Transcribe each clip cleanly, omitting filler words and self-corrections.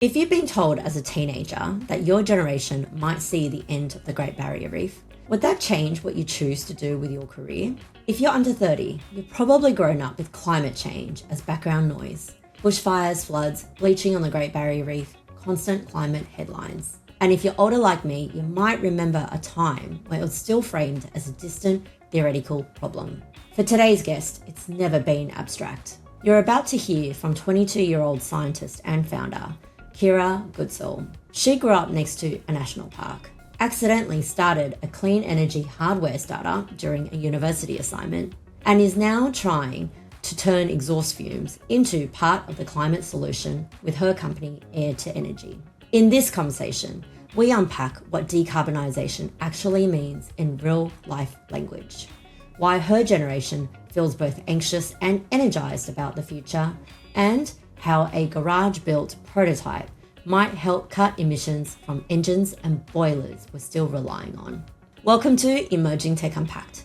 If you've been told as a teenager that your generation might see the end of the Great Barrier Reef, would that change what you choose to do with your career? If you're under 30, you've probably grown up with climate change as background noise. Bushfires, floods, bleaching on the Great Barrier Reef, constant climate headlines. And if you're older like me, you might remember a time where it was still framed as a distant, theoretical problem. For today's guest, it's never been abstract. You're about to hear from 22-year-old scientist and founder, Kirah Godsell. She grew up next to a national park, accidentally started a clean energy hardware startup during a university assignment, and is now trying to turn exhaust fumes into part of the climate solution with her company, Air to Energy. In this conversation, we unpack what decarbonisation actually means in real-life language, why her generation feels both anxious and energised about the future, and how a garage-built prototype might help cut emissions from engines and boilers we're still relying on. Welcome to Emerging Tech Unpacked,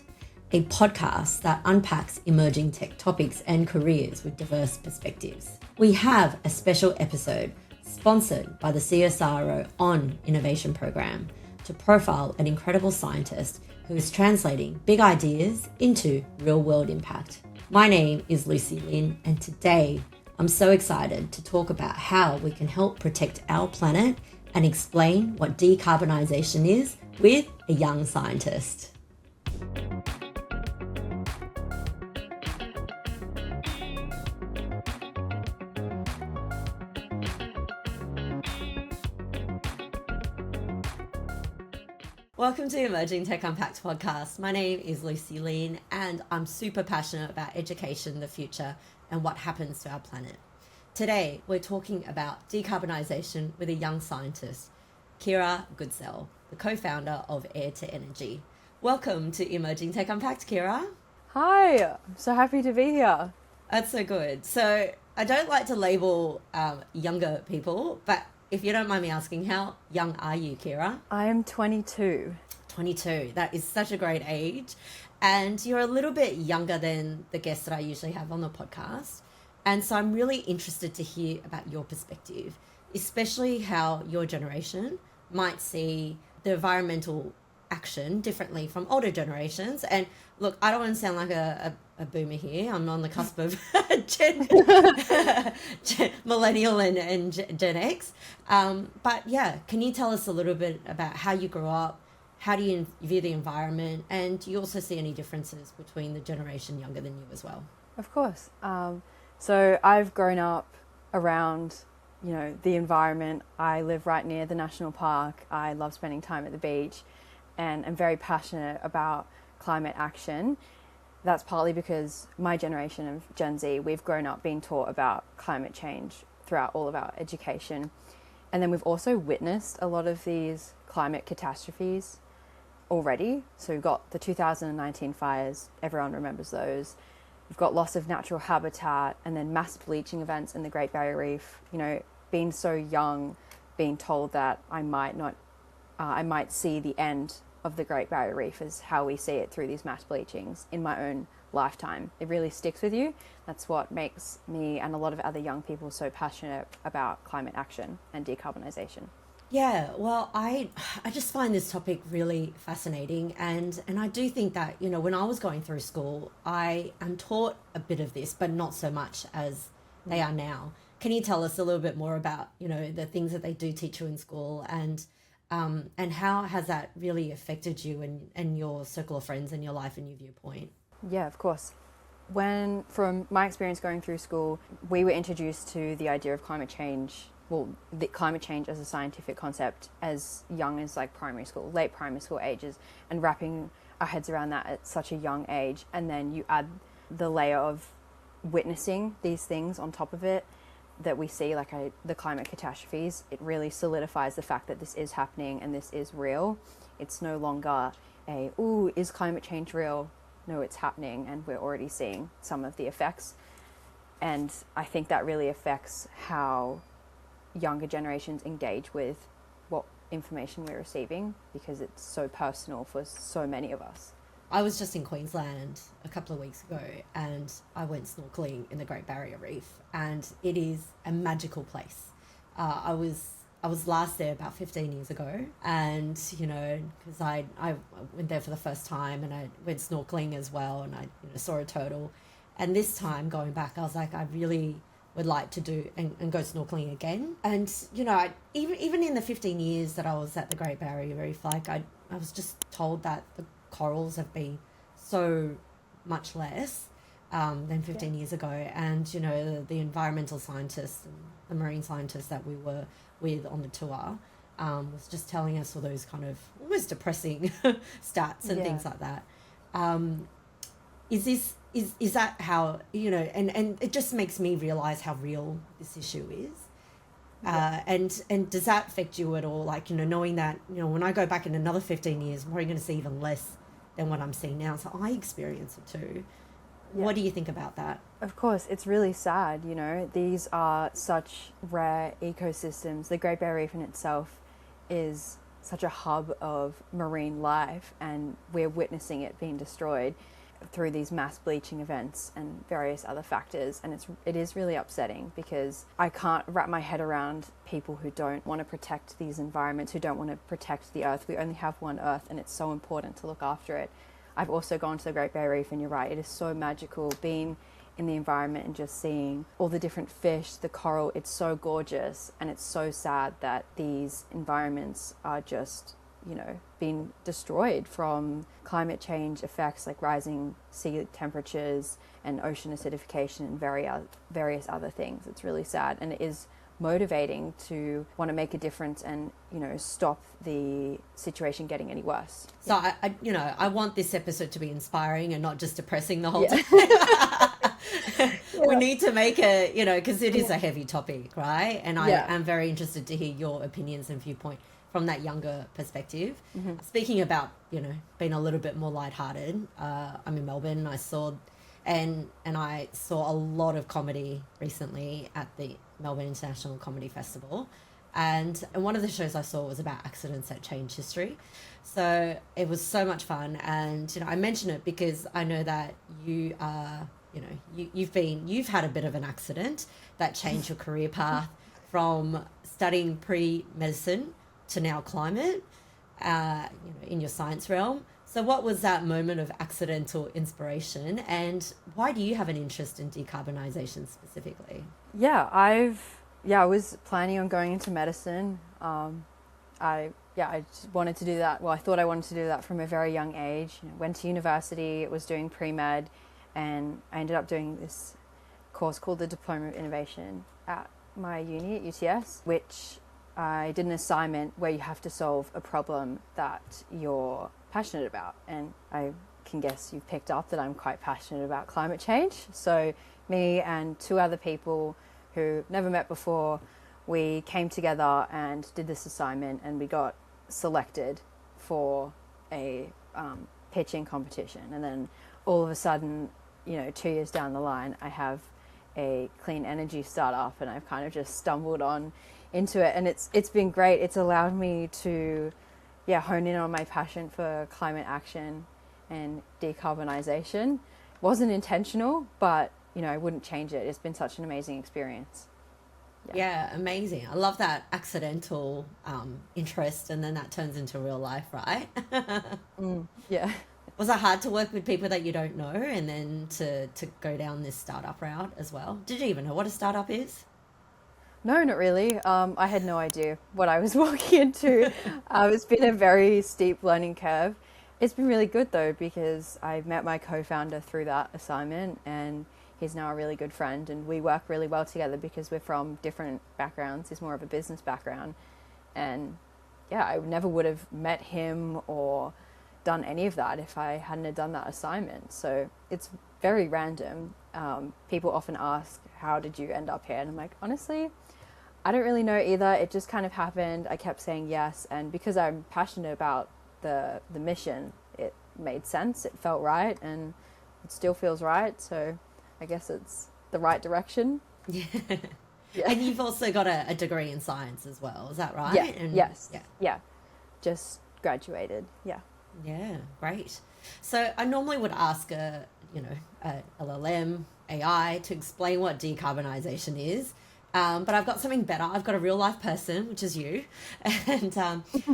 a podcast that unpacks emerging tech topics and careers with diverse perspectives. We have a special episode sponsored by the CSIRO On Innovation program to profile an incredible scientist who is translating big ideas into real-world impact. My name is Lucy Lin, and today I'm so excited to talk about how we can help protect our planet and explain what decarbonisation is with a young scientist. Welcome to Emerging Tech Unpacked podcast. My name is Lucy Lin, and I'm super passionate about education, the future, and what happens to our planet. Today, we're talking about decarbonisation with a young scientist, Kirah Godsell, the co-founder of Air to Energy. Welcome to Emerging Tech Unpacked, Kirah. Hi, I'm so happy to be here. That's so good. So I don't like to label younger people, but if you don't mind me asking, how young are you, Kirah? I am 22. 22. That is such a great age. And you're a little bit younger than the guests that I usually have on the podcast. And so I'm really interested to hear about your perspective, especially how your generation might see the environmental action differently from older generations. And look, I don't want to sound like a boomer here. I'm on the cusp of millennial and Gen X. But yeah, can you tell us a little bit about how you grew up? How do you view the environment? And do you also see any differences between the generation younger than you as well? Of course. So I've grown up around, the environment. I live right near the national park. I love spending time at the beach, and I'm very passionate about climate action. That's partly because my generation of Gen Z, we've grown up being taught about climate change throughout all of our education. And then we've also witnessed a lot of these climate catastrophes already. So we've got the 2019 fires, everyone remembers those. We've got loss of natural habitat, and then mass bleaching events in the Great Barrier Reef. Being so young, being told that I might see the end of the Great Barrier Reef is how we see it through these mass bleachings in my own lifetime. It really sticks with you. That's what makes me and a lot of other young people so passionate about climate action and decarbonisation. Yeah, well, I just find this topic really fascinating, and I do think that, when I was going through school, I am taught a bit of this, but not so much as they are now. Can you tell us a little bit more about, the things that they do teach you in school, and how has that really affected you and your circle of friends and your life and your viewpoint? Yeah, of course. From my experience going through school, we were introduced to the idea of climate change, the climate change as a scientific concept as young as late primary school ages, and wrapping our heads around that at such a young age. And then you add the layer of witnessing these things on top of it that we see, like the climate catastrophes. It really solidifies the fact that this is happening and this is real. It's no longer is climate change real? No, it's happening, and we're already seeing some of the effects. And I think that really affects how younger generations engage with what information we're receiving, because it's so personal for so many of us. I was just in Queensland a couple of weeks ago, and I went snorkeling in the Great Barrier Reef, and it is a magical place. I was last there about 15 years ago, and because I went there for the first time, and I went snorkeling as well, and I saw a turtle, and this time going back, I was like, I really would like to do and go snorkeling again. And even in the 15 years that I was at the Great Barrier Reef, like I was just told that the corals have been so much less than 15 years ago, and the environmental scientists and the marine scientists that we were with on the tour was just telling us all those kind of almost depressing stats and things like that. Is that how, and it just makes me realize how real this issue is. And does that affect you at all? Like, knowing that, when I go back in another 15 years, I'm probably going to see even less than what I'm seeing now. So I experience it too. Yeah. What do you think about that? Of course, it's really sad, These are such rare ecosystems. The Great Barrier Reef in itself is such a hub of marine life, and we're witnessing it being destroyed through these mass bleaching events and various other factors. And it is really upsetting, because I can't wrap my head around people who don't want to protect these environments, who don't want to protect the earth. We only have one earth, and it's so important to look after it. I've also gone to the Great Barrier Reef, and you're right, it is so magical being in the environment and just seeing all the different fish, the coral. It's so gorgeous, and it's so sad that these environments are just being destroyed from climate change effects, like rising sea temperatures and ocean acidification and various other things. It's really sad, and it is motivating to want to make a difference and stop the situation getting any worse. So I want this episode to be inspiring and not just depressing the whole time. We need to make it, because it is a heavy topic, right? And I am very interested to hear your opinions and viewpoint from that younger perspective. Mm-hmm. Speaking about being a little bit more lighthearted, I'm in Melbourne, and I saw a lot of comedy recently at the Melbourne International Comedy Festival, and one of the shows I saw was about accidents that change history. So it was so much fun, and I mention it because I know that you are you've had a bit of an accident that changed your career path from studying pre-medicine to now climate, in your science realm. So what was that moment of accidental inspiration, and why do you have an interest in decarbonisation specifically? I was planning on going into medicine. I just wanted to do that. Well, I thought I wanted to do that from a very young age. Went to university, was doing pre-med, and I ended up doing this course called the Diploma of Innovation at my uni at UTS, which I did an assignment where you have to solve a problem that you're passionate about. And I can guess you've picked up that I'm quite passionate about climate change. So me and two other people who never met before, we came together and did this assignment, and we got selected for a pitching competition. And then all of a sudden, 2 years down the line, I have a clean energy startup, and I've kind of just stumbled on into it, and it's been great. It's allowed me to hone in on my passion for climate action and decarbonisation. Wasn't intentional, but I wouldn't change it. It's been such an amazing experience. Yeah, amazing. I love that accidental interest, and then that turns into real life, right? Yeah. Was it hard to work with people that you don't know, and then to go down this startup route as well? Did you even know what a startup is? No, not really. I had no idea what I was walking into. It's been a very steep learning curve. It's been really good though, because I met my co-founder through that assignment, and he's now a really good friend, and we work really well together because we're from different backgrounds. He's more of a business background, and I never would have met him or done any of that if I hadn't have done that assignment. So it's very random. People often ask, how did you end up here? And I'm like, honestly, I don't really know either. It just kind of happened. I kept saying yes, and because I'm passionate about the mission, it made sense. It felt right, and it still feels right. So I guess it's the right direction. Yeah. And you've also got a degree in science as well. Is that right? Yeah. And, yes. Yeah. Just graduated. Yeah. Yeah. Great. So I normally would ask a LLM, AI to explain what decarbonisation is. But I've got something better. I've got a real life person, which is you. And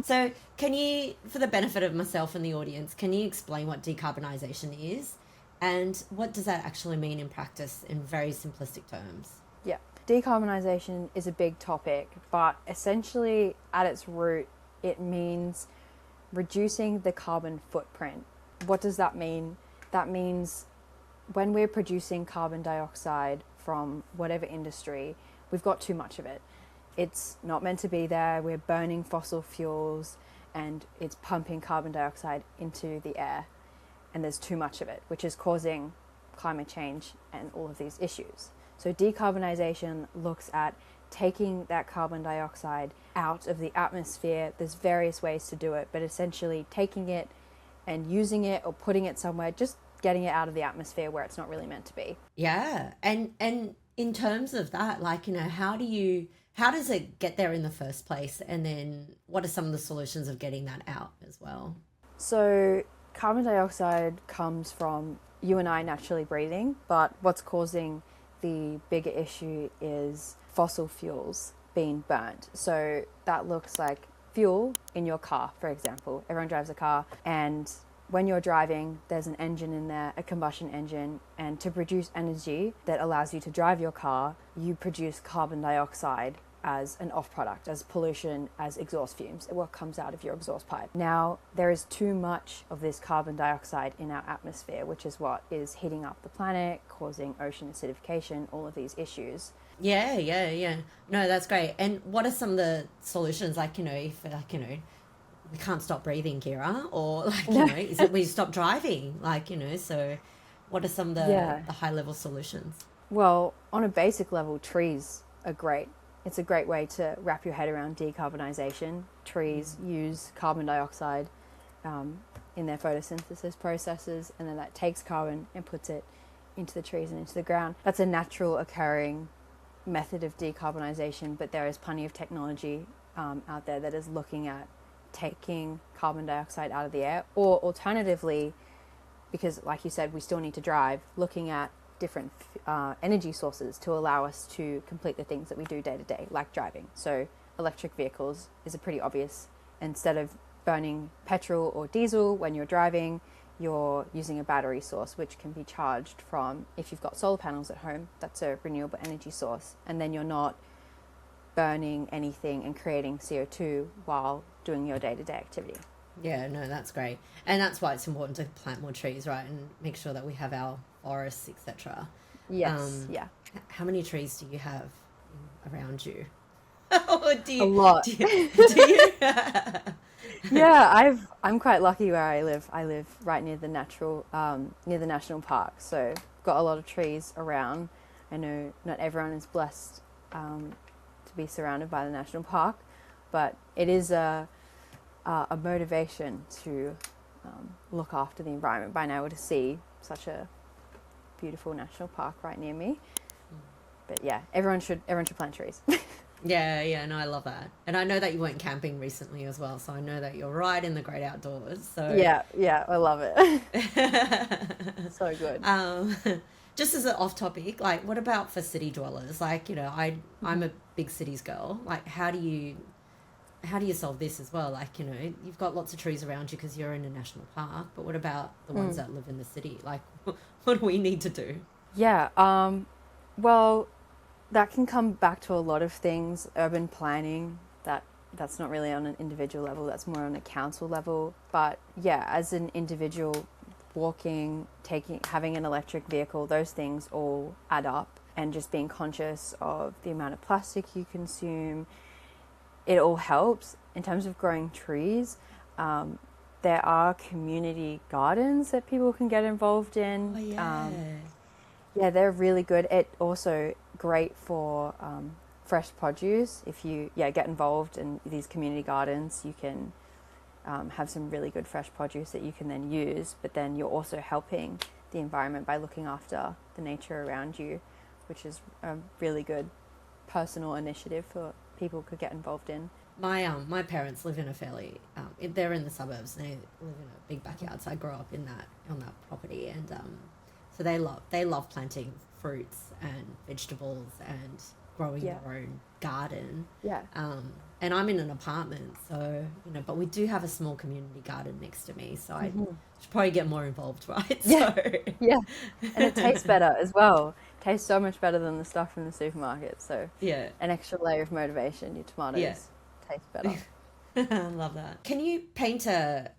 so can you, for the benefit of myself and the audience, can you explain what decarbonisation is and what does that actually mean in practice in very simplistic terms? Yeah. Decarbonisation is a big topic, but essentially at its root, it means reducing the carbon footprint. What does that mean? That means when we're producing carbon dioxide from whatever industry, we've got too much of it. It's not meant to be there. We're burning fossil fuels and it's pumping carbon dioxide into the air. And there's too much of it, which is causing climate change and all of these issues. So decarbonisation looks at taking that carbon dioxide out of the atmosphere. There's various ways to do it, but essentially taking it and using it or putting it somewhere, just getting it out of the atmosphere where it's not really meant to be. Yeah. And in terms of that, like, you know, how does it get there in the first place? And then what are some of the solutions of getting that out as well? So carbon dioxide comes from you and I naturally breathing, but what's causing the bigger issue is fossil fuels being burnt. So that looks like fuel in your car, for example. Everyone drives a car, and when you're driving, there's an engine in there, a combustion engine, and to produce energy that allows you to drive your car, you produce carbon dioxide as an off product, as pollution, as exhaust fumes, what comes out of your exhaust pipe. Now, there is too much of this carbon dioxide in our atmosphere, which is what is heating up the planet, causing ocean acidification, all of these issues. Yeah. No, that's great. And what are some of the solutions? Like, you know, if like, you know, we can't stop breathing, Kirah, or like, you know, is it we stop driving? Like, you know, so what are some of the high level solutions? Well, on a basic level, trees are great. It's a great way to wrap your head around decarbonisation. Trees use carbon dioxide in their photosynthesis processes, and then that takes carbon and puts it into the trees and into the ground. That's a natural occurring method of decarbonisation, but there is plenty of technology out there that is looking at taking carbon dioxide out of the air, or alternatively, because like you said, we still need to drive, looking at different energy sources to allow us to complete the things that we do day to day, like driving. So electric vehicles is a pretty obvious. Instead of burning petrol or diesel when you're driving, you're using a battery source, which can be charged from, if you've got solar panels at home, that's a renewable energy source. And then you're not burning anything and creating CO2 while doing your day-to-day activity. Yeah, no, that's great. And that's why it's important to plant more trees, right? And make sure that we have our forests, etc. Yes, yeah. How many trees do you have around you? A lot. Do you? Yeah, I'm quite lucky where I live. I live right near the national park, so got a lot of trees around. I know not everyone is blessed to be surrounded by the national park, but it is a motivation to look after the environment by being able to see such a beautiful national park right near me. But yeah, everyone should plant trees. Yeah, no, I love that. And I know that you went camping recently as well, so I know that you're right in the great outdoors. So yeah, I love it. So good. Just as an off topic, like what about for city dwellers? Like, you know, I'm a big cities girl. Like how do you solve this as well? Like, you know, you've got lots of trees around you because you're in a national park, but what about the ones that live in the city? Like what do we need to do? Yeah, well, that can come back to a lot of things. Urban planning, that's not really on an individual level, that's more on a council level. But yeah, as an individual, walking, having an electric vehicle, those things all add up. And just being conscious of the amount of plastic you consume, it all helps. In terms of growing trees, there are community gardens that people can get involved in. Oh, yeah. Yeah, they're really good. It also great for fresh produce. If you get involved in these community gardens, you can have some really good fresh produce that you can then use, but then you're also helping the environment by looking after the nature around you, which is a really good personal initiative for people to get involved in. My parents live in a fairly they're in the suburbs and they live in a big backyard, so I grew up on that property, and so they love planting fruits and vegetables and growing Yeah. your own garden. Yeah. And I'm in an apartment, so, you know, but we do have a small community garden next to me, so I should probably get more involved, right? Yeah. So Yeah. And it tastes better as well. It tastes so much better than the stuff from the supermarket. So yeah, an extra layer of motivation, your yeah. tomatoes taste better. I love that. Can you paint a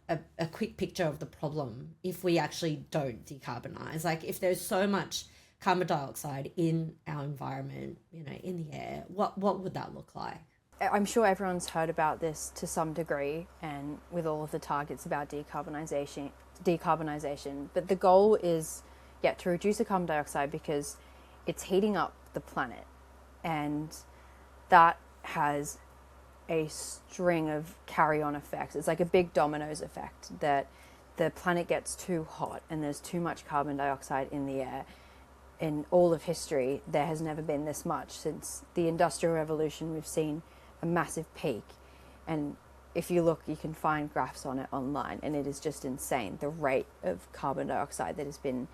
quick picture of the problem if we actually don't decarbonize? Like, if there's so much carbon dioxide in our environment, you know, in the air, what would that look like? I'm sure everyone's heard about this to some degree, and with all of the targets about decarbonisation, but the goal is, to reduce the carbon dioxide because it's heating up the planet, and that has a string of carry-on effects. It's like a big dominoes effect, that the planet gets too hot and there's too much carbon dioxide in the air. In all of history, there has never been this much. Since the Industrial Revolution, we've seen a massive peak, and if you look, you can find graphs on it online, and it is just insane, the rate of carbon dioxide that has been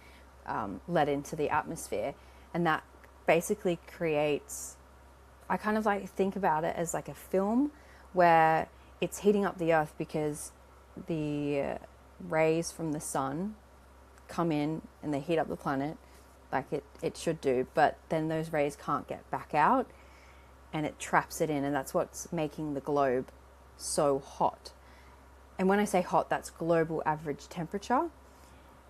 let into the atmosphere. And that basically creates, I kind of like think about it as like a film where it's heating up the earth because the rays from the sun come in and they heat up the planet like it should do, but then those rays can't get back out and it traps it in, and that's what's making the globe so hot. And when I say hot, that's global average temperature.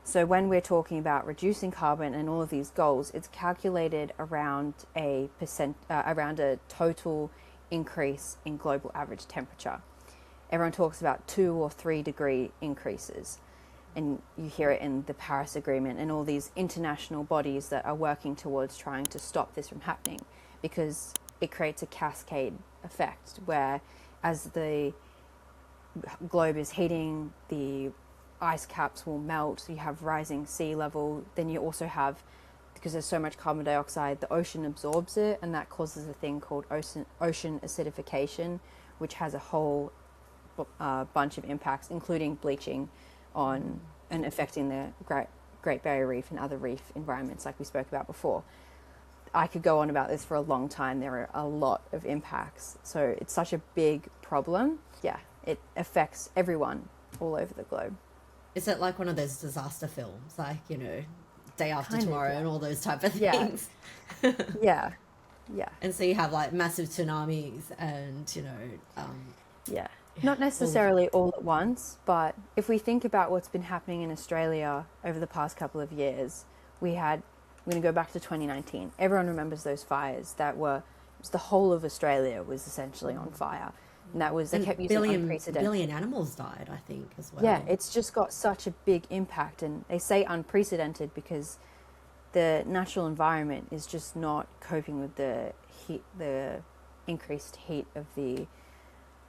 So when we're talking about reducing carbon and all of these goals, it's calculated around a total increase in global average temperature. Everyone talks about 2 or 3 degree increases, and you hear it in the Paris Agreement and all these international bodies that are working towards trying to stop this from happening, because it creates a cascade effect where as the globe is heating, the ice caps will melt, you have rising sea level, then you also have, because there's so much carbon dioxide, the ocean absorbs it, and that causes a thing called ocean acidification, which has a whole bunch of impacts, including bleaching on and affecting the Great Barrier Reef and other reef environments like we spoke about before. I could go on about this for a long time. There are a lot of impacts. So it's such a big problem. Yeah, it affects everyone all over the globe. Is it like one of those disaster films, like, you know, Day After Kind of, Tomorrow yeah. and all those type of Yeah. things? Yeah. And so you have like massive tsunamis and, you know, Yeah. Not necessarily all at once, but if we think about what's been happening in Australia over the past couple of years, I'm going to go back to 2019. Everyone remembers those fires that were, the whole of Australia was essentially on fire. And that was, they kept using unprecedented. Billion animals died, I think, as well. Yeah, it's just got such a big impact, and they say unprecedented because the natural environment is just not coping with the heat, the increased heat of the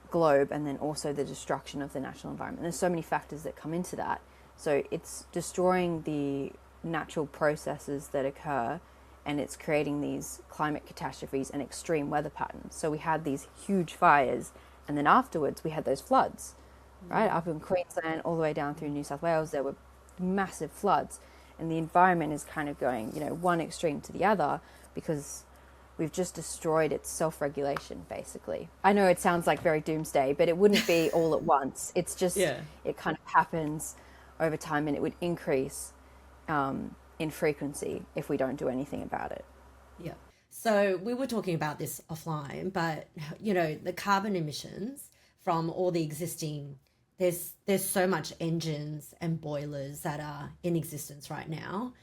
globe, and then also the destruction of the natural environment. There's so many factors that come into that. So it's destroying the natural processes that occur, and it's creating these climate catastrophes and extreme weather patterns. So we had these huge fires, and then afterwards we had those floods, right? Up in Queensland, all the way down through New South Wales, there were massive floods, and the environment is kind of going, you know, one extreme to the other because we've just destroyed its self-regulation, basically. I know it sounds like very doomsday, but it wouldn't be all at once. It's just, It kind of happens over time, and it would increase in frequency if we don't do anything about it. Yeah. So we were talking about this offline, but, you know, the carbon emissions from all the existing, there's so much engines and boilers that are in existence right now.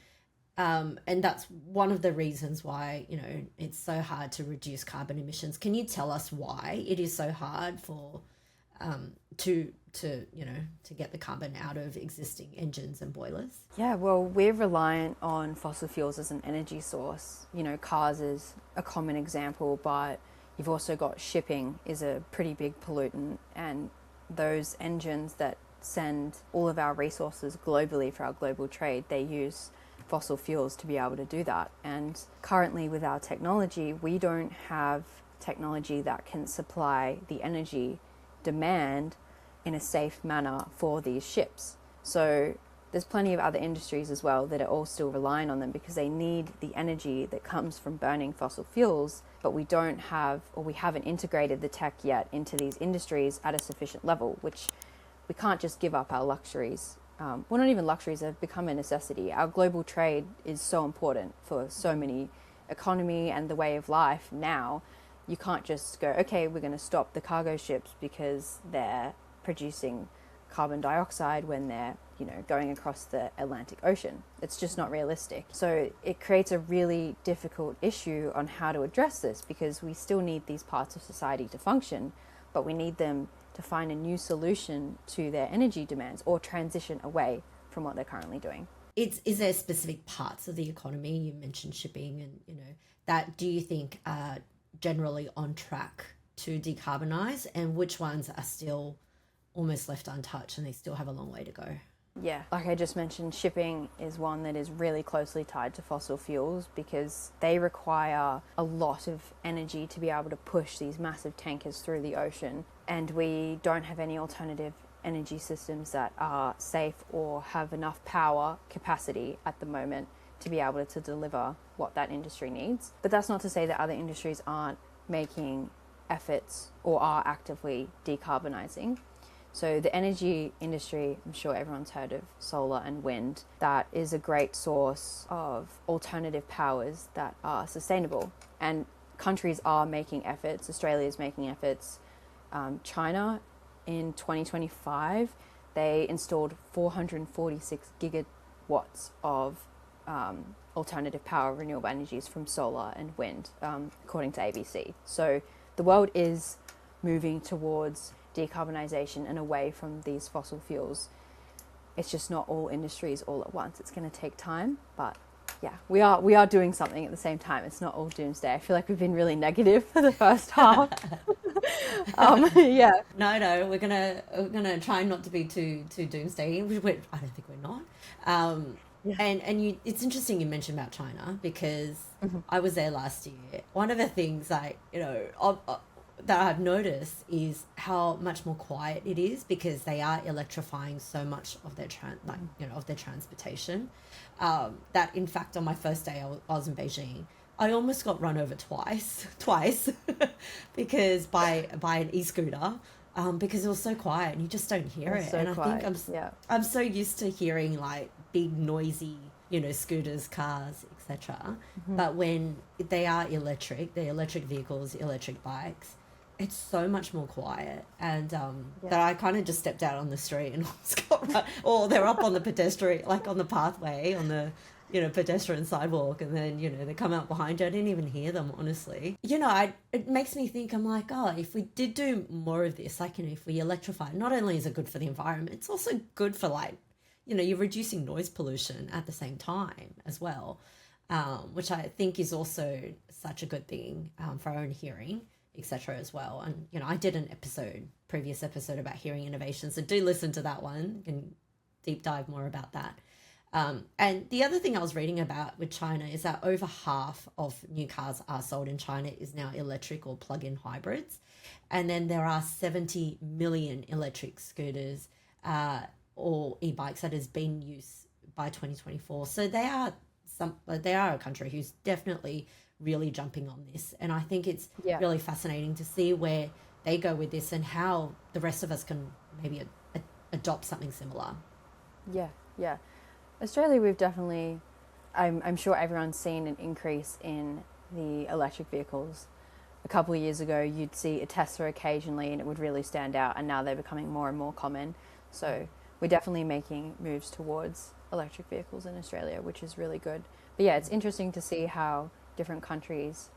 And that's one of the reasons why, you know, it's so hard to reduce carbon emissions. Can you tell us why it is so hard for to get the carbon out of existing engines and boilers? Yeah, well, we're reliant on fossil fuels as an energy source. You know, cars is a common example, but you've also got shipping is a pretty big pollutant, and those engines that send all of our resources globally for our global trade, they use fossil fuels to be able to do that. And currently with our technology, we don't have technology that can supply the energy demand in a safe manner for these ships. So there's plenty of other industries as well that are all still relying on them because they need the energy that comes from burning fossil fuels but we don't have, or we haven't integrated the tech yet into these industries at a sufficient level, which we can't just give up our luxuries. Well, not even luxuries, they've become a necessity. Our global trade is so important for so many economy and the way of life now. You can't just go, okay, we're going to stop the cargo ships because they're producing carbon dioxide when they're, going across the Atlantic Ocean. It's just not realistic. So it creates a really difficult issue on how to address this, because we still need these parts of society to function, but we need them to find a new solution to their energy demands or transition away from what they're currently doing. Is there specific parts of the economy, you mentioned shipping and, that do you think are generally on track to decarbonise, and which ones are still almost left untouched and they still have a long way to go? Yeah, like I just mentioned, shipping is one that is really closely tied to fossil fuels because they require a lot of energy to be able to push these massive tankers through the ocean, and we don't have any alternative energy systems that are safe or have enough power capacity at the moment to be able to deliver what that industry needs. But that's not to say that other industries aren't making efforts or are actively decarbonising. So the energy industry, I'm sure everyone's heard of solar and wind. That is a great source of alternative powers that are sustainable. And countries are making efforts. Australia is making efforts. China, in 2025, they installed 446 gigawatts of alternative power, renewable energies from solar and wind, according to ABC. So the world is moving towards decarbonisation and away from these fossil fuels. It's just not all industries all at once. It's going to take time, but yeah, we are doing something at the same time. It's not all doomsday. I feel like we've been really negative for the first half. Yeah. No, we're gonna try not to be too doomsday. I don't think we're not. Yeah. And it's interesting you mentioned about China, because I was there last year. One of the things that I've noticed is how much more quiet it is, because they are electrifying so much of their of their transportation. That in fact, on my first day I was in Beijing, I almost got run over twice, because by an e-scooter, because it was so quiet and you just don't hear it. So and quiet. I think I'm so used to hearing like big noisy, scooters, cars, etc. But when they are electric, they're electric vehicles, electric bikes, it's so much more quiet. And that I kind of just stepped out on the street and or they're up on the pedestrian, like on the pathway, on the pedestrian sidewalk, and then they come out behind you. I didn't even hear them, honestly. It makes me think, I'm like, oh, if we did do more of this, like, if we electrify, not only is it good for the environment, it's also good for, like, you're reducing noise pollution at the same time as well, which I think is also such a good thing for our own hearing, etc. as well. And I did an previous episode about hearing innovation, so do listen to that one and deep dive more about that. And the other thing I was reading about with China is that over half of new cars are sold in China is now electric or plug-in hybrids. And then there are 70 million electric scooters or e-bikes that has been used by 2024. So they are a country who's definitely really jumping on this. And I think it's really fascinating to see where they go with this and how the rest of us can maybe adopt something similar. Yeah. Australia, we've definitely, I'm sure everyone's seen an increase in the electric vehicles. A couple of years ago, you'd see a Tesla occasionally and it would really stand out, and now they're becoming more and more common. So we're definitely making moves towards electric vehicles in Australia, which is really good. But yeah, it's interesting to see how different countries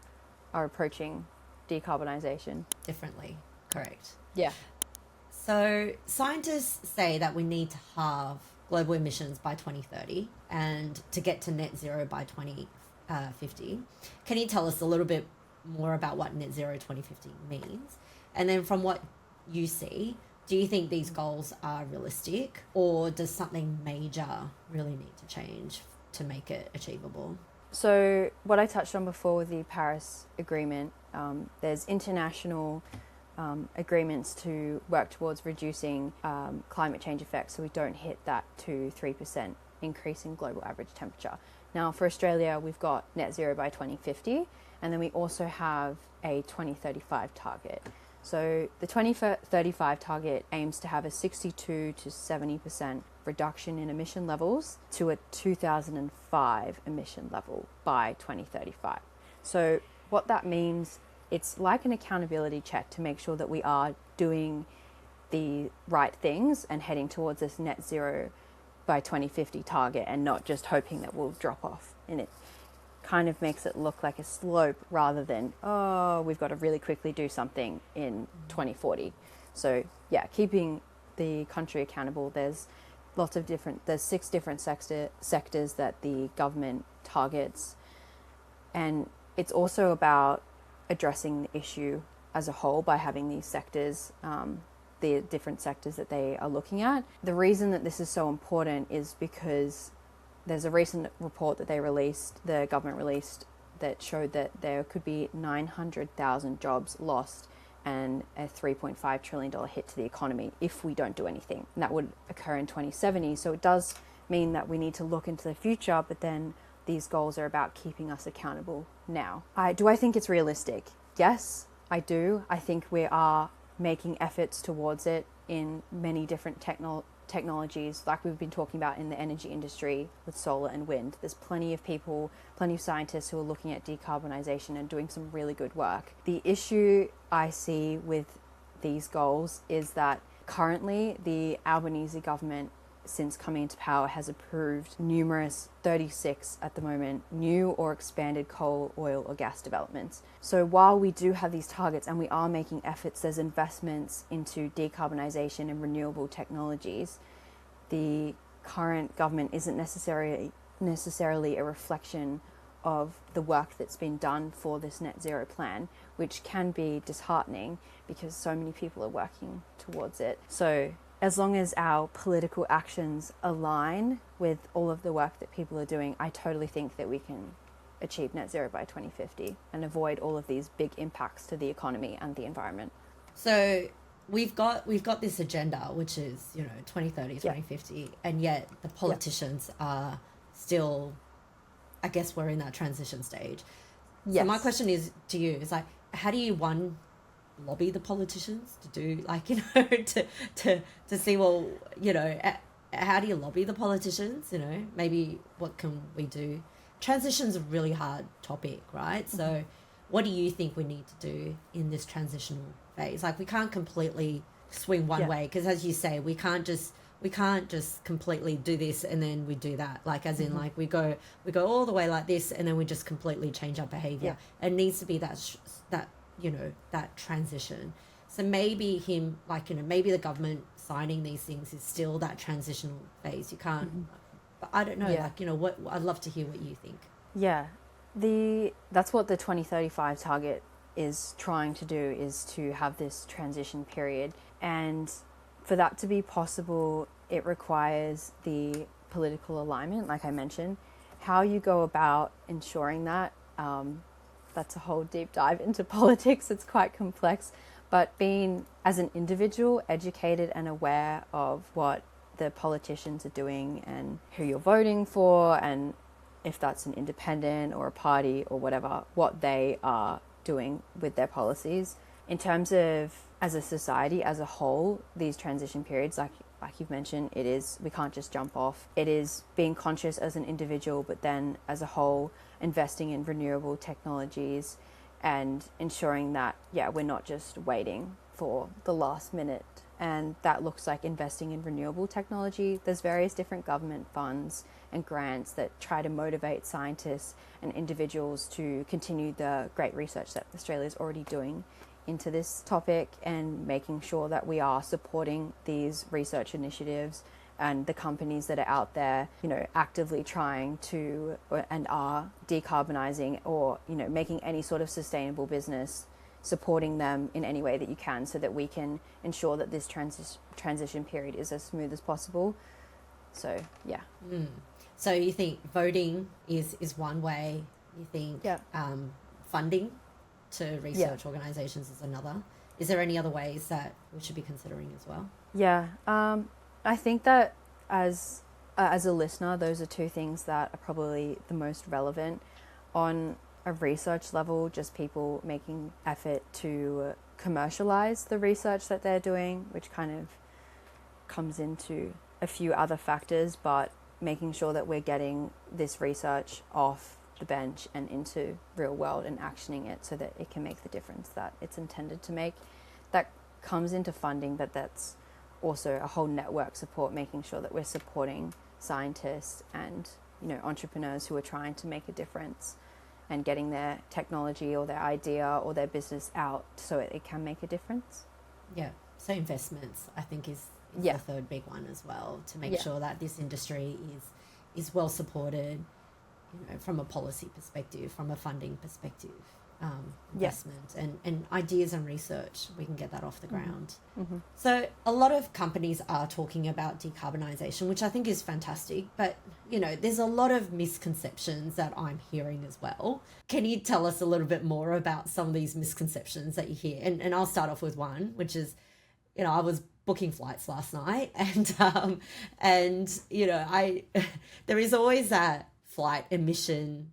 are approaching decarbonisation. Differently, correct. Yeah. So scientists say that we need to halve global emissions by 2030 and to get to net zero by 2050. Can you tell us a little bit more about what net zero 2050 means? And then from what you see, do you think these goals are realistic, or does something major really need to change to make it achievable? So what I touched on before with the Paris Agreement, there's international agreements to work towards reducing climate change effects so we don't hit that 2-3% increase in global average temperature. Now for Australia, we've got net zero by 2050, And then we also have a 2035 target. So the 2035 target aims to have a 62 to 70% reduction in emission levels to a 2005 emission level by 2035. So what that means, it's like an accountability check to make sure that we are doing the right things and heading towards this net zero by 2050 target, and not just hoping that we'll drop off. And it kind of makes it look like a slope rather than, oh, we've got to really quickly do something in 2040. So yeah, keeping the country accountable. There's there's 6 different sectors that the government targets. And it's also about addressing the issue as a whole by having these sectors, the different sectors that they are looking at. The reason that this is so important is because there's a recent report that the government released, that showed that there could be 900,000 jobs lost and a $3.5 trillion hit to the economy if we don't do anything. And that would occur in 2070. So it does mean that we need to look into the future, but then these goals are about keeping us accountable now. Do I think it's realistic? Yes, I do. I think we are making efforts towards it in many different technologies, like we've been talking about in the energy industry with solar and wind. There's plenty of people, plenty of scientists who are looking at decarbonisation and doing some really good work. The issue I see with these goals is that currently the Albanese government, since coming into power, has approved numerous 36 at the moment new or expanded coal, oil or gas developments. So while we do have these targets and we are making efforts, there's investments into decarbonisation and renewable technologies, the current government isn't necessarily a reflection of the work that's been done for this net zero plan, which can be disheartening because so many people are working towards it. So as long as our political actions align with all of the work that people are doing, I totally think that we can achieve net zero by 2050 and avoid all of these big impacts to the economy and the environment. So we've got this agenda, which is, 2030, 2050, and yet the politicians are still, I guess we're in that transition stage. Yes. So my question is to you, is like, how do you, lobby the politicians to do, to see, well, how do you lobby the politicians? Maybe what can we do? Transition's a really hard topic, right? Mm-hmm. So what do you think we need to do in this transitional phase? Like, we can't completely swing one way, because as you say, we can't just completely do this and then we do that. Like, as in, like, we go all the way like this and then we just completely change our behavior. Yeah. It needs to be that transition. So maybe maybe the government signing these things is still that transitional phase. You can't, but I don't know, what, I'd love to hear what you think. Yeah. That's what the 2035 target is trying to do, is to have this transition period. And for that to be possible, it requires the political alignment, like I mentioned. How you go about ensuring that, that's a whole deep dive into politics. It's quite complex. But being, as an individual, educated and aware of what the politicians are doing and who you're voting for, and if that's an independent or a party or whatever, what they are doing with their policies. In terms of, as a society as a whole, these transition periods, like you've mentioned, we can't just jump off. It is being conscious as an individual, but then as a whole, investing in renewable technologies and ensuring that, we're not just waiting for the last minute. And that looks like investing in renewable technology. There's various different government funds and grants that try to motivate scientists and individuals to continue the great research that Australia is already doing into this topic, and making sure that we are supporting these research initiatives and the companies that are out there, actively trying to and are decarbonising or, making any sort of sustainable business, supporting them in any way that you can, so that we can ensure that this transition period is as smooth as possible. So, yeah. So you think voting is one way? You think funding to research organisations is another? Is there any other ways that we should be considering as well? Yeah, I think that as a listener, those are two things that are probably the most relevant. On a research level, just people making effort to commercialize the research that they're doing, which kind of comes into a few other factors, but making sure that we're getting this research off the bench and into real world and actioning it so that it can make the difference that it's intended to make. That comes into funding, but that's also a whole network support, making sure that we're supporting scientists and, you know, entrepreneurs who are trying to make a difference and getting their technology or their idea or their business out so it can make a difference. Yeah. So investments, I think, is the third big one as well, to make sure that this industry is well supported, you know, from a policy perspective, from a funding perspective, investment and ideas and research, we can get that off the ground. Mm-hmm. So a lot of companies are talking about decarbonisation, which I think is fantastic, but, you know, there's a lot of misconceptions that I'm hearing as well. Can you tell us a little bit more about some of these misconceptions that you hear? And I'll start off with one, which is, you know, I was booking flights last night and you know, there is always that flight emission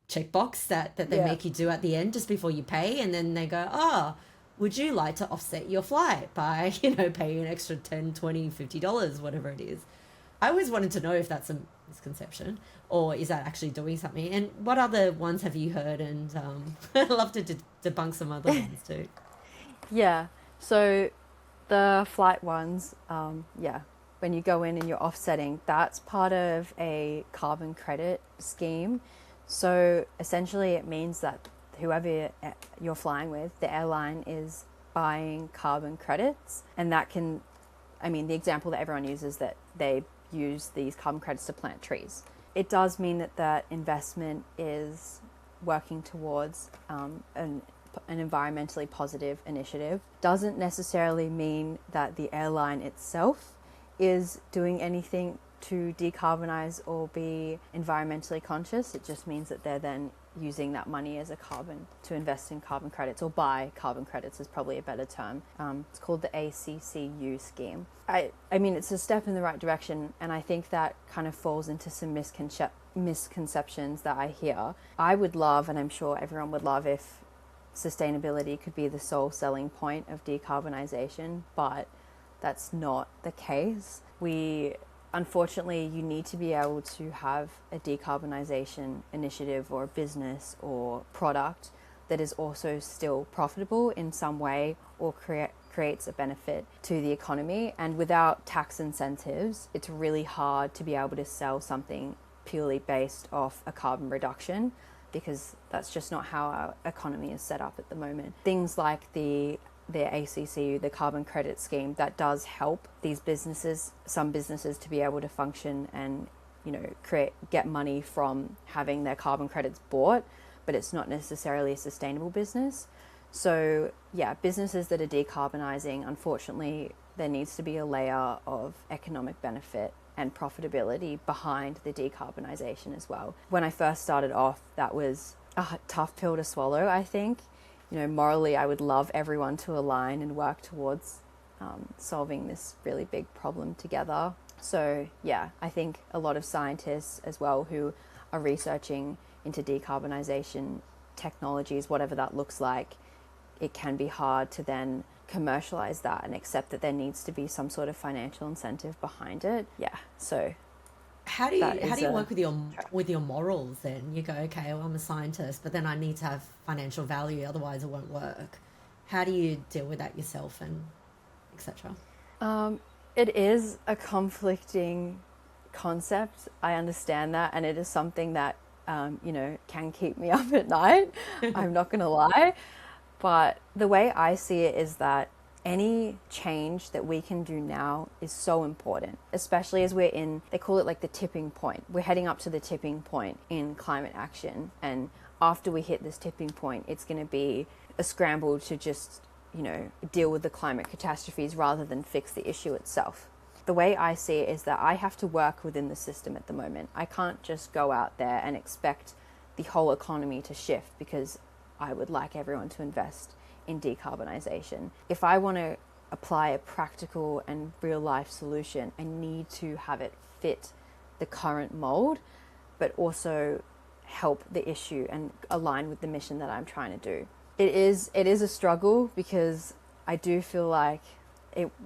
checkbox that they make you do at the end just before you pay, and then they go, oh, would you like to offset your flight by, you know, paying an extra $10, $20, $50, whatever it is. I always wanted to know if that's a misconception or is that actually doing something, and what other ones have you heard, and I'd love to debunk some other ones too. Yeah, so the flight ones, when you go in and you're offsetting, that's part of a carbon credit scheme. So essentially it means that whoever you're flying with, the airline is buying carbon credits, and that can, I mean, the example that everyone uses, that they use these carbon credits to plant trees. It does mean that investment is working towards an environmentally positive initiative. Doesn't necessarily mean that the airline itself is doing anything to decarbonize or be environmentally conscious. It just means that they're then using that money as a carbon to invest in carbon credits, or buy carbon credits is probably a better term. It's called the ACCU scheme. I mean, it's a step in the right direction, and I think that kind of falls into some misconceptions that I hear. I would love, and I'm sure everyone would love, if sustainability could be the sole selling point of decarbonisation, but that's not the case. Unfortunately, you need to be able to have a decarbonisation initiative or a business or product that is also still profitable in some way, or creates a benefit to the economy. And without tax incentives, it's really hard to be able to sell something purely based off a carbon reduction, because that's just not how our economy is set up at the moment. Things like the ACCU, the carbon credit scheme, that does help these businesses, some businesses, to be able to function and, you know, get money from having their carbon credits bought, but it's not necessarily a sustainable business. So yeah, businesses that are decarbonising, unfortunately, there needs to be a layer of economic benefit and profitability behind the decarbonisation as well. When I first started off, that was a tough pill to swallow, I think. You know, morally, I would love everyone to align and work towards solving this really big problem together. So yeah, I think a lot of scientists as well who are researching into decarbonisation technologies, whatever that looks like, it can be hard to then commercialize that and accept that there needs to be some sort of financial incentive behind it. Yeah, so how do you work with your morals then? You go, okay, well, I'm a scientist, but then I need to have financial value, otherwise it won't work. How do you deal with that yourself, and etc.? It is a conflicting concept. I understand that, and it is something that you know, can keep me up at night. I'm not going to lie. But the way I see it is that any change that we can do now is so important, especially as we're in, they call it like the tipping point. We're heading up to the tipping point in climate action. And after we hit this tipping point, it's going to be a scramble to just, you know, deal with the climate catastrophes rather than fix the issue itself. The way I see it is that I have to work within the system at the moment. I can't just go out there and expect the whole economy to shift, because I would like everyone to invest in decarbonisation. If I want to apply a practical and real life solution, I need to have it fit the current mold, but also help the issue and align with the mission that I'm trying to do. It is a struggle, because I do feel like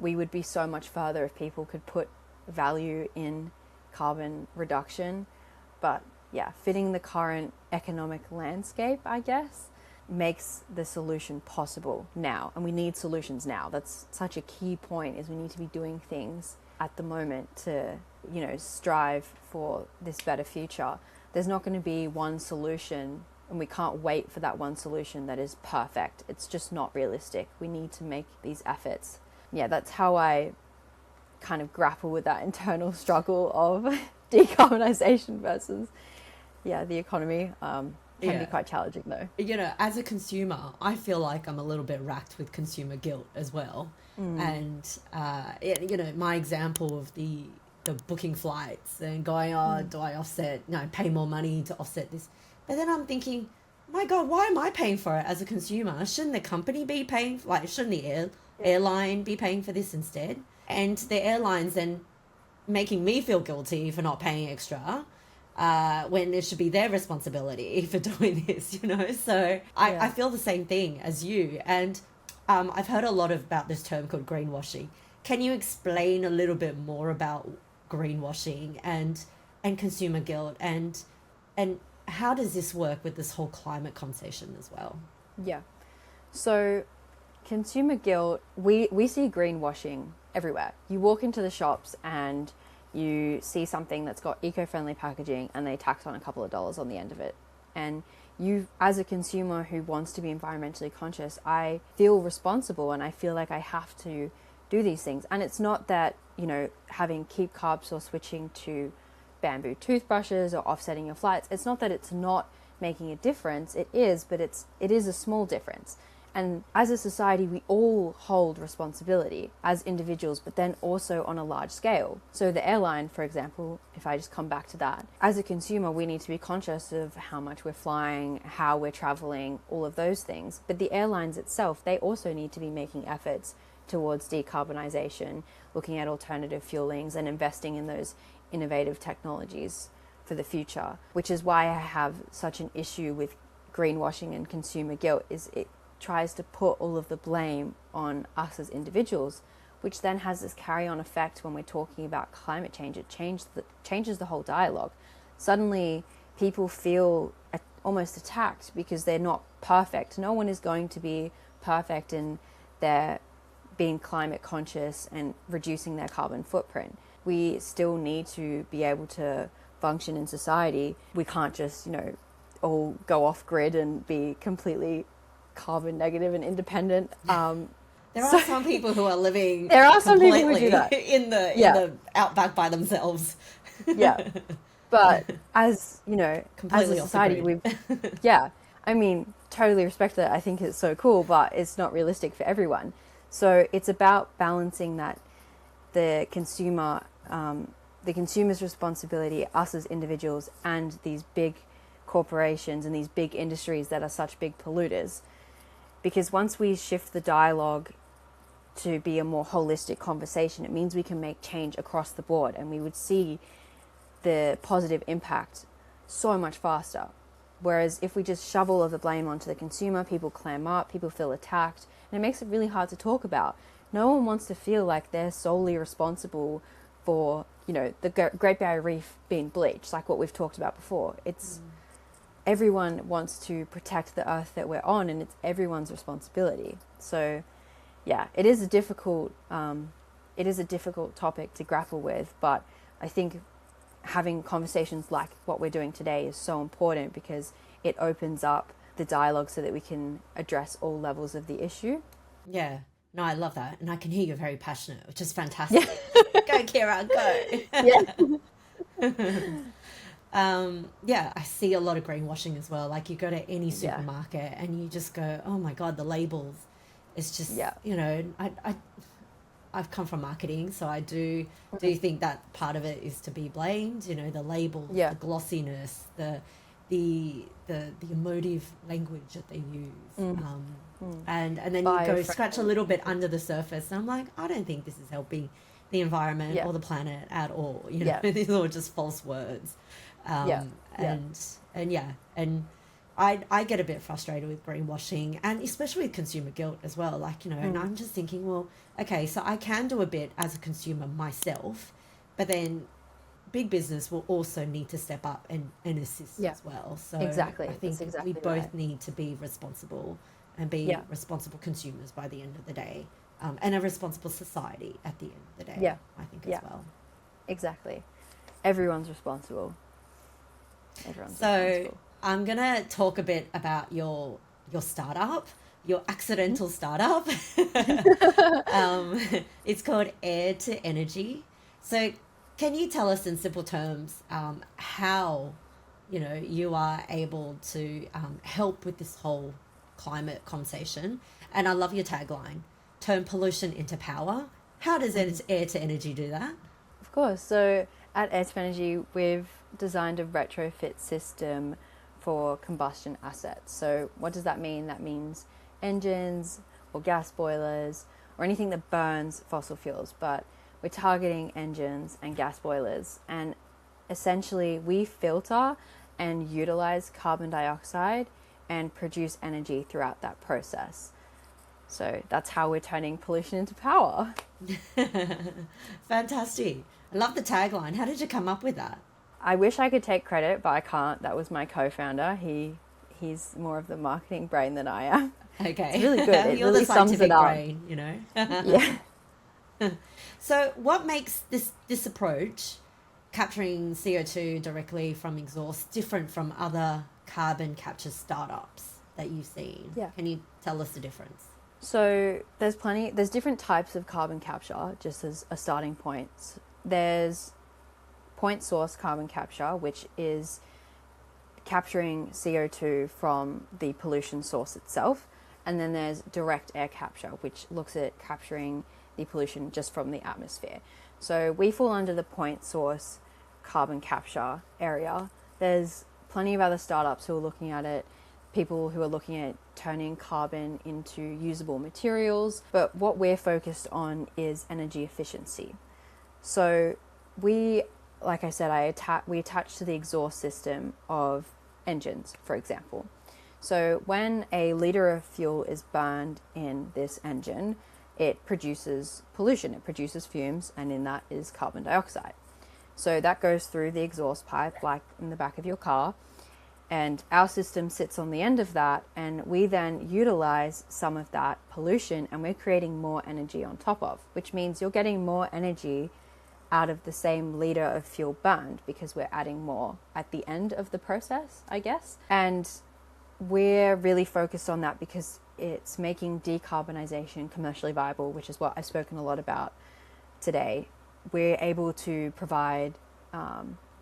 we would be so much further if people could put value in carbon reduction. But yeah, fitting the current economic landscape, I guess, makes the solution possible now. And we need solutions now. That's such a key point, is we need to be doing things at the moment to, strive for this better future. There's not going to be one solution, and we can't wait for that one solution that is perfect. It's just not realistic. We need to make these efforts. Yeah, that's how I kind of grapple with that internal struggle of decarbonisation versus, the economy. Can be quite challenging though. As a consumer, I feel like I'm a little bit racked with consumer guilt as well. And, my example of the booking flights and going, do I offset, pay more money to offset this? But then I'm thinking, my God, why am I paying for it as a consumer? Shouldn't the company be paying, shouldn't the airline be paying for this instead? And the airlines then making me feel guilty for not paying extra, when it should be their responsibility for doing this, So I feel the same thing as you. And I've heard a lot about this term called greenwashing. Can you explain a little bit more about greenwashing and consumer guilt, and how does this work with this whole climate conversation as well? Yeah. So consumer guilt, we see greenwashing everywhere. You walk into the shops and you see something that's got eco-friendly packaging and they tax on a couple of dollars on the end of it. And you, as a consumer who wants to be environmentally conscious, I feel responsible and I feel like I have to do these things. And it's not that, having keep carbs or switching to bamboo toothbrushes or offsetting your flights, it's not that it's not making a difference. It is, but it is a small difference. And as a society, we all hold responsibility as individuals, but then also on a large scale. So the airline, for example, if I just come back to that, as a consumer, we need to be conscious of how much we're flying, how we're traveling, all of those things. But the airlines itself, they also need to be making efforts towards decarbonisation, looking at alternative fuelings and investing in those innovative technologies for the future, which is why I have such an issue with greenwashing and consumer guilt. Is it tries to put all of the blame on us as individuals, which then has this carry-on effect when we're talking about climate change. It changes the whole dialogue. Suddenly people feel almost attacked because they're not perfect. No one is going to be perfect in their being climate conscious and reducing their carbon footprint. We still need to be able to function in society. We can't just, all go off grid and be completely carbon negative and independent. There are some people who are living there are some people who do that in the outback by themselves. Yeah. But as, completely as a society, totally respect that. I think it's so cool, but it's not realistic for everyone. So it's about balancing that the consumer's responsibility, us as individuals, and these big corporations and these big industries that are such big polluters. Because once we shift the dialogue to be a more holistic conversation, it means we can make change across the board, and we would see the positive impact so much faster. Whereas if we just shove all of the blame onto the consumer, people clam up, people feel attacked, and it makes it really hard to talk about. No one wants to feel like they're solely responsible for, the Great Barrier Reef being bleached, like what we've talked about before. It's everyone wants to protect the earth that we're on, and it's everyone's responsibility. So, yeah, it is a difficult topic to grapple with, but I think having conversations like what we're doing today is so important because it opens up the dialogue so that we can address all levels of the issue. Yeah. No, I love that. And I can hear you're very passionate, which is fantastic. Go, Kirah, go. Yeah. I see a lot of greenwashing as well. Like you go to any supermarket and you just go, oh my God, the labels. It's just, I've come from marketing, so I do think that part of it is to be blamed. The labels, the glossiness, the emotive language that they use, and then you go scratch a little bit under the surface, and I'm like, I don't think this is helping the environment or the planet at all. These are all just false words. And I get a bit frustrated with greenwashing, and especially with consumer guilt as well. Like, and I'm just thinking, well, okay, so I can do a bit as a consumer myself, but then big business will also need to step up and assist as well. So exactly. I think we both need to be responsible and be responsible consumers by the end of the day, and a responsible society at the end of the day, I think as well. Exactly. Everyone's responsible. I'm going to talk a bit about your startup, your accidental startup. It's called Air to Energy. So can you tell us in simple terms how, you are able to help with this whole climate conversation? And I love your tagline, turn pollution into power. How does Air to Energy do that? Of course. So at Air to Energy, we've designed a retrofit system for combustion assets. So what does that mean? That means engines or gas boilers or anything that burns fossil fuels, but we're targeting engines and gas boilers. And essentially we filter and utilize carbon dioxide and produce energy throughout that process. So that's how we're turning pollution into power. Fantastic. I love the tagline. How did you come up with that? I wish I could take credit, but I can't. That was my co-founder. He's more of the marketing brain than I am. Okay. It's really good. It You're really the sums it scientific up. brain, Yeah. So what makes this approach, capturing CO2 directly from exhaust, different from other carbon capture startups that you've seen? Yeah. Can you tell us the difference? So there's different types of carbon capture, just as a starting point. There's point source carbon capture, which is capturing CO2 from the pollution source itself. And then there's direct air capture, which looks at capturing the pollution just from the atmosphere. So we fall under the point source carbon capture area. There's plenty of other startups who are looking at it, people who are looking at turning carbon into usable materials. But what we're focused on is energy efficiency. So like I said, we attach to the exhaust system of engines, for example. So when a litre of fuel is burned in this engine, it produces pollution, it produces fumes, and in that is carbon dioxide. So that goes through the exhaust pipe, like in the back of your car, and our system sits on the end of that, and we then utilize some of that pollution, and we're creating more energy on top of, which means you're getting more energy out of the same litre of fuel burned because we're adding more at the end of the process, I guess. And we're really focused on that because it's making decarbonisation commercially viable, which is what I've spoken a lot about today. We're able to provide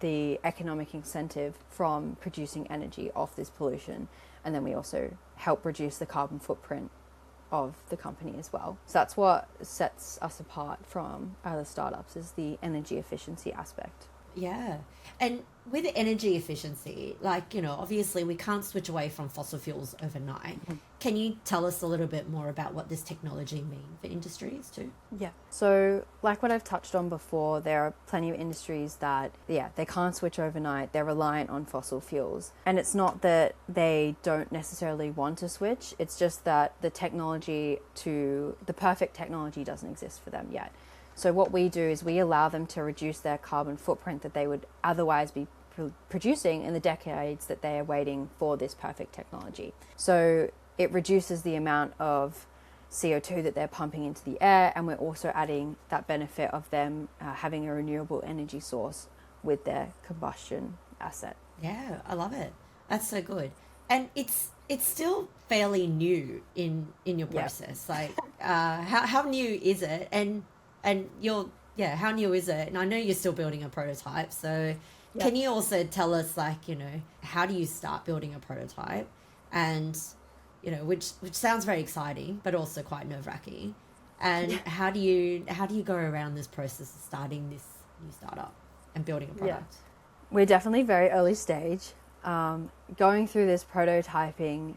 the economic incentive from producing energy off this pollution, and then we also help reduce the carbon footprint of the company as well. So that's what sets us apart from other startups, is the energy efficiency aspect. Yeah. And with energy efficiency, like, obviously we can't switch away from fossil fuels overnight. Mm-hmm. Can you tell us a little bit more about what this technology means for industries too? Yeah. So like what I've touched on before, there are plenty of industries that, they can't switch overnight. They're reliant on fossil fuels. And it's not that they don't necessarily want to switch. It's just that the perfect technology doesn't exist for them yet. So what we do is we allow them to reduce their carbon footprint that they would otherwise be producing in the decades that they are waiting for this perfect technology. So it reduces the amount of CO2 that they're pumping into the air, and we're also adding that benefit of them having a renewable energy source with their combustion asset. Yeah, I love it. That's so good. And it's still fairly new in your process. Like, how new is it? And how new is it? And I know you're still building a prototype. So can you also tell us, like, how do you start building a prototype? And, which sounds very exciting, but also quite nerve-wracking. And how do you go around this process of starting this new startup and building a product? Yeah. We're definitely very early stage. Going through this prototyping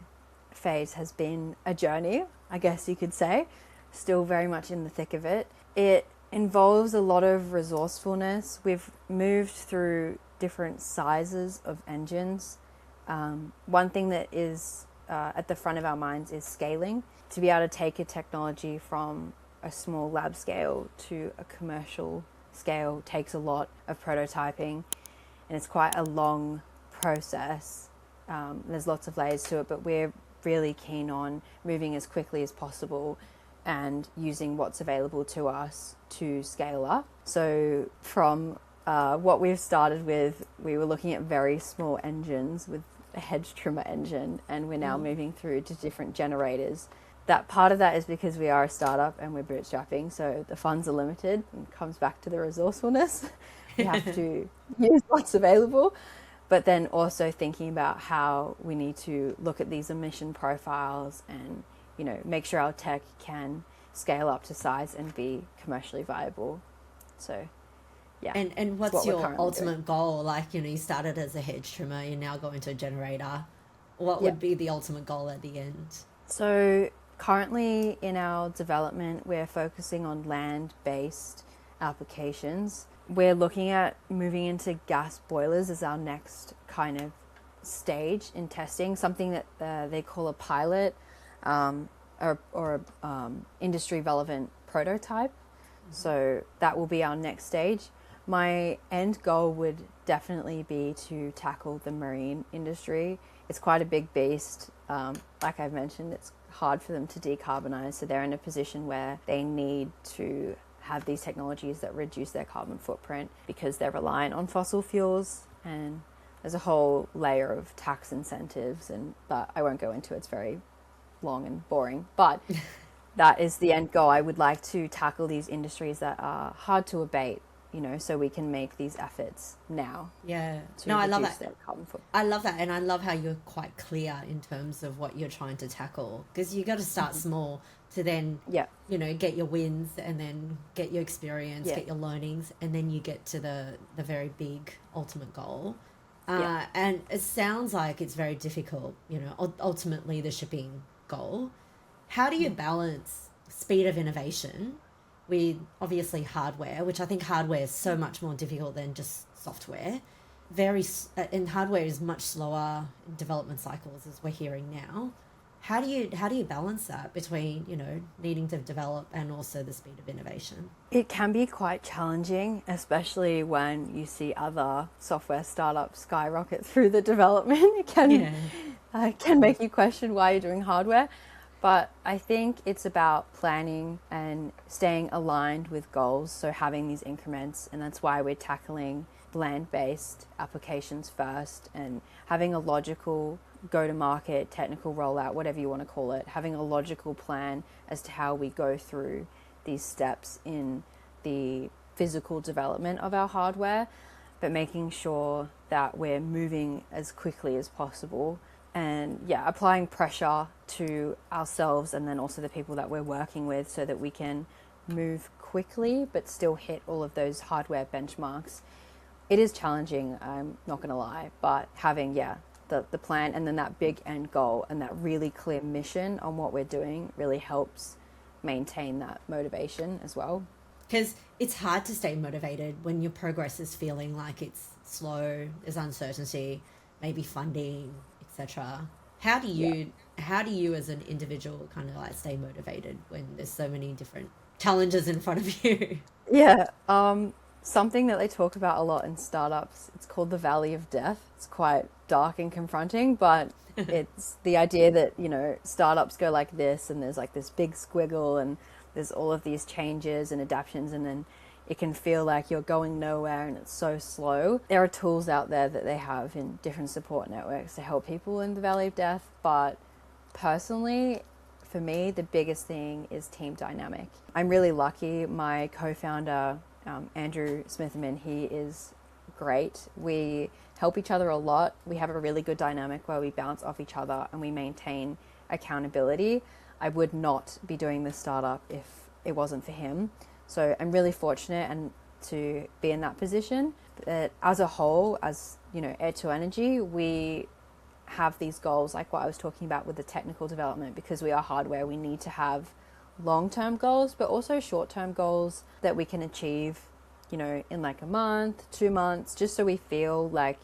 phase has been a journey, I guess you could say. Still very much in the thick of it. It involves a lot of resourcefulness. We've moved through different sizes of engines. One thing that is at the front of our minds is scaling. To be able to take a technology from a small lab scale to a commercial scale takes a lot of prototyping, and it's quite a long process. There's lots of layers to it, but we're really keen on moving as quickly as possible and using what's available to us to scale up. So from what we've started with, we were looking at very small engines with a hedge trimmer engine, and we're now moving through to different generators. That part of that is because we are a startup and we're bootstrapping, so the funds are limited, and comes back to the resourcefulness. We have to use what's available, but then also thinking about how we need to look at these emission profiles and, you know, make sure our tech can scale up to size and be commercially viable. So yeah. And what's your ultimate goal? Like, you know, you started as a hedge trimmer, you're now going to a generator. What would be the ultimate goal at the end? So currently in our development, we're focusing on land-based applications. We're looking at moving into gas boilers as our next kind of stage in testing, something that they call a pilot or industry relevant prototype. So that will be our next stage. My end goal would definitely be to tackle the marine industry. It's quite a big beast. Like I've mentioned, it's hard for them to decarbonize, so they're in a position where they need to have these technologies that reduce their carbon footprint because they're reliant on fossil fuels, and there's a whole layer of tax incentives, but I won't go into it. It's very long and boring, but that is the end goal. I would like to tackle these industries that are hard to abate, you know, so we can make these efforts now. Yeah. No, I love that. Their carbon footprint. I love that. And I love how you're quite clear in terms of what you're trying to tackle, because you got to start small to then, you know, get your wins and then get your experience, get your learnings, and then you get to the very big ultimate goal. And it sounds like it's very difficult, you know, ultimately the shipping goal. How do you balance speed of innovation with obviously hardware, which I think hardware is so much more difficult than just software. And hardware is much slower in development cycles, as we're hearing now. How do you balance that between, you know, needing to develop and also the speed of innovation? It can be quite challenging, especially when you see other software startups skyrocket through the development. It can make you question why you're doing hardware. But I think it's about planning and staying aligned with goals, so having these increments, and that's why we're tackling land-based applications first and having a logical go-to-market, technical rollout, whatever you want to call it, having a logical plan as to how we go through these steps in the physical development of our hardware, but making sure that we're moving as quickly as possible. And applying pressure to ourselves and then also the people that we're working with so that we can move quickly but still hit all of those hardware benchmarks. It is challenging, I'm not going to lie, but having the plan and then that big end goal and that really clear mission on what we're doing really helps maintain that motivation as well. Because it's hard to stay motivated when your progress is feeling like it's slow, there's uncertainty, maybe funding, etc. How do you as an individual kind of like stay motivated when there's so many different challenges in front of you? Something that they talk about a lot in startups, it's called the Valley of Death. It's quite dark and confronting, but it's the idea that, you know, startups go like this and there's like this big squiggle and there's all of these changes and adaptations, and then it can feel like you're going nowhere and it's so slow. There are tools out there that they have in different support networks to help people in the Valley of Death, but personally, for me, the biggest thing is team dynamic. I'm really lucky. My co-founder, Andrew Smitherman, he is great. We help each other a lot. We have a really good dynamic where we bounce off each other and we maintain accountability. I would not be doing this startup if it wasn't for him. So I'm really fortunate and to be in that position. But as a whole, as you know, Air to Energy, we have these goals like what I was talking about with the technical development. Because we are hardware, we need to have long-term goals, but also short-term goals that we can achieve you know, in like a month, 2 months, just so we feel like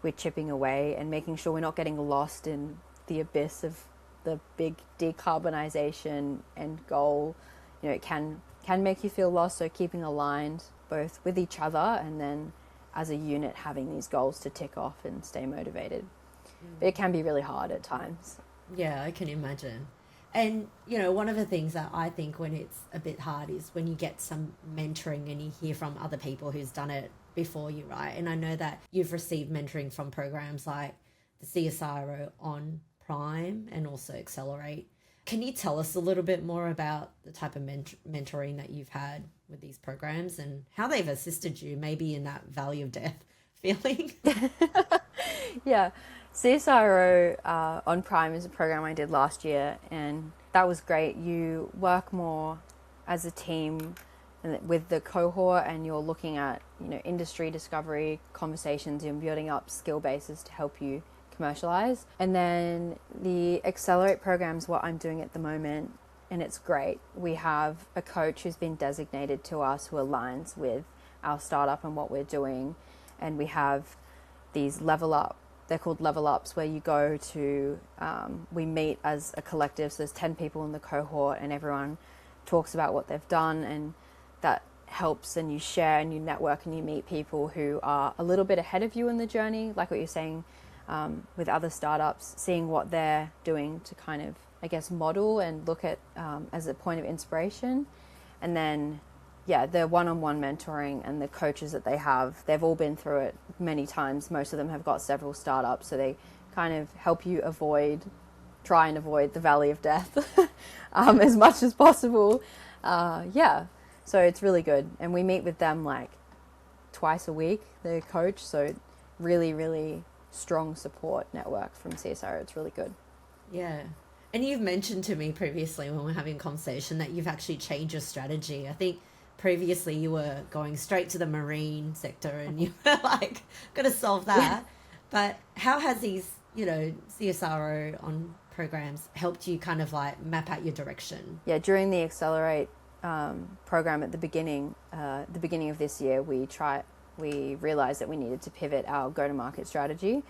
we're chipping away and making sure we're not getting lost in the abyss of the big decarbonisation end goal. You know, it can make you feel lost, so keeping aligned both with each other and then as a unit having these goals to tick off and stay motivated. But it can be really hard at times. Yeah, I can imagine. And, you know, one of the things that I think when it's a bit hard is when you get some mentoring and you hear from other people who's done it before you, right? And I know that you've received mentoring from programs like the CSIRO on Prime and also Accelerate. Can you tell us a little bit more about the type of mentoring that you've had with these programs and how they've assisted you maybe in that valley of death feeling? Yeah. CSIRO on Prime is a program I did last year, and that was great. You work more as a team with the cohort, and you're looking at, you know, industry discovery conversations and building up skill bases to help you commercialize. And then the Accelerate program is what I'm doing at the moment, and it's great. We have a coach who's been designated to us who aligns with our startup and what we're doing, and we have these level up. They're called level ups, where you go to, we meet as a collective. So there's 10 people in the cohort and everyone talks about what they've done, and that helps, and you share and you network and you meet people who are a little bit ahead of you in the journey, like what you're saying with other startups, seeing what they're doing to kind of, I guess, model and look at as a point of inspiration. And then yeah, the one-on-one mentoring and the coaches that they have, they've all been through it many times. Most of them have got several startups, so they kind of help you try and avoid the valley of death as much as possible. Yeah, so it's really good. And we meet with them like twice a week, the coach, so really, really strong support network from CSIRO. It's really good. Yeah. And you've mentioned to me previously when we're having a conversation that you've actually changed your strategy. I think previously you were going straight to the marine sector and you were like, got to solve that. But how has these, you know, CSIRO on programs helped you kind of like map out your direction? Yeah, during the Accelerate program at the beginning of this year, we realized that we needed to pivot our go-to-market strategy,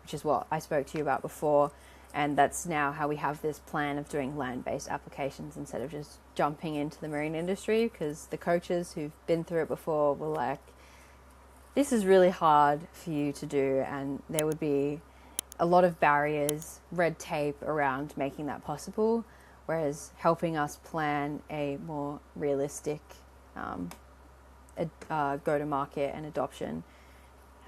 which is what I spoke to you about before. And that's now how we have this plan of doing land-based applications instead of just jumping into the marine industry, because the coaches who've been through it before were like, this is really hard for you to do, and there would be a lot of barriers, red tape around making that possible, whereas helping us plan a more realistic go-to-market and adoption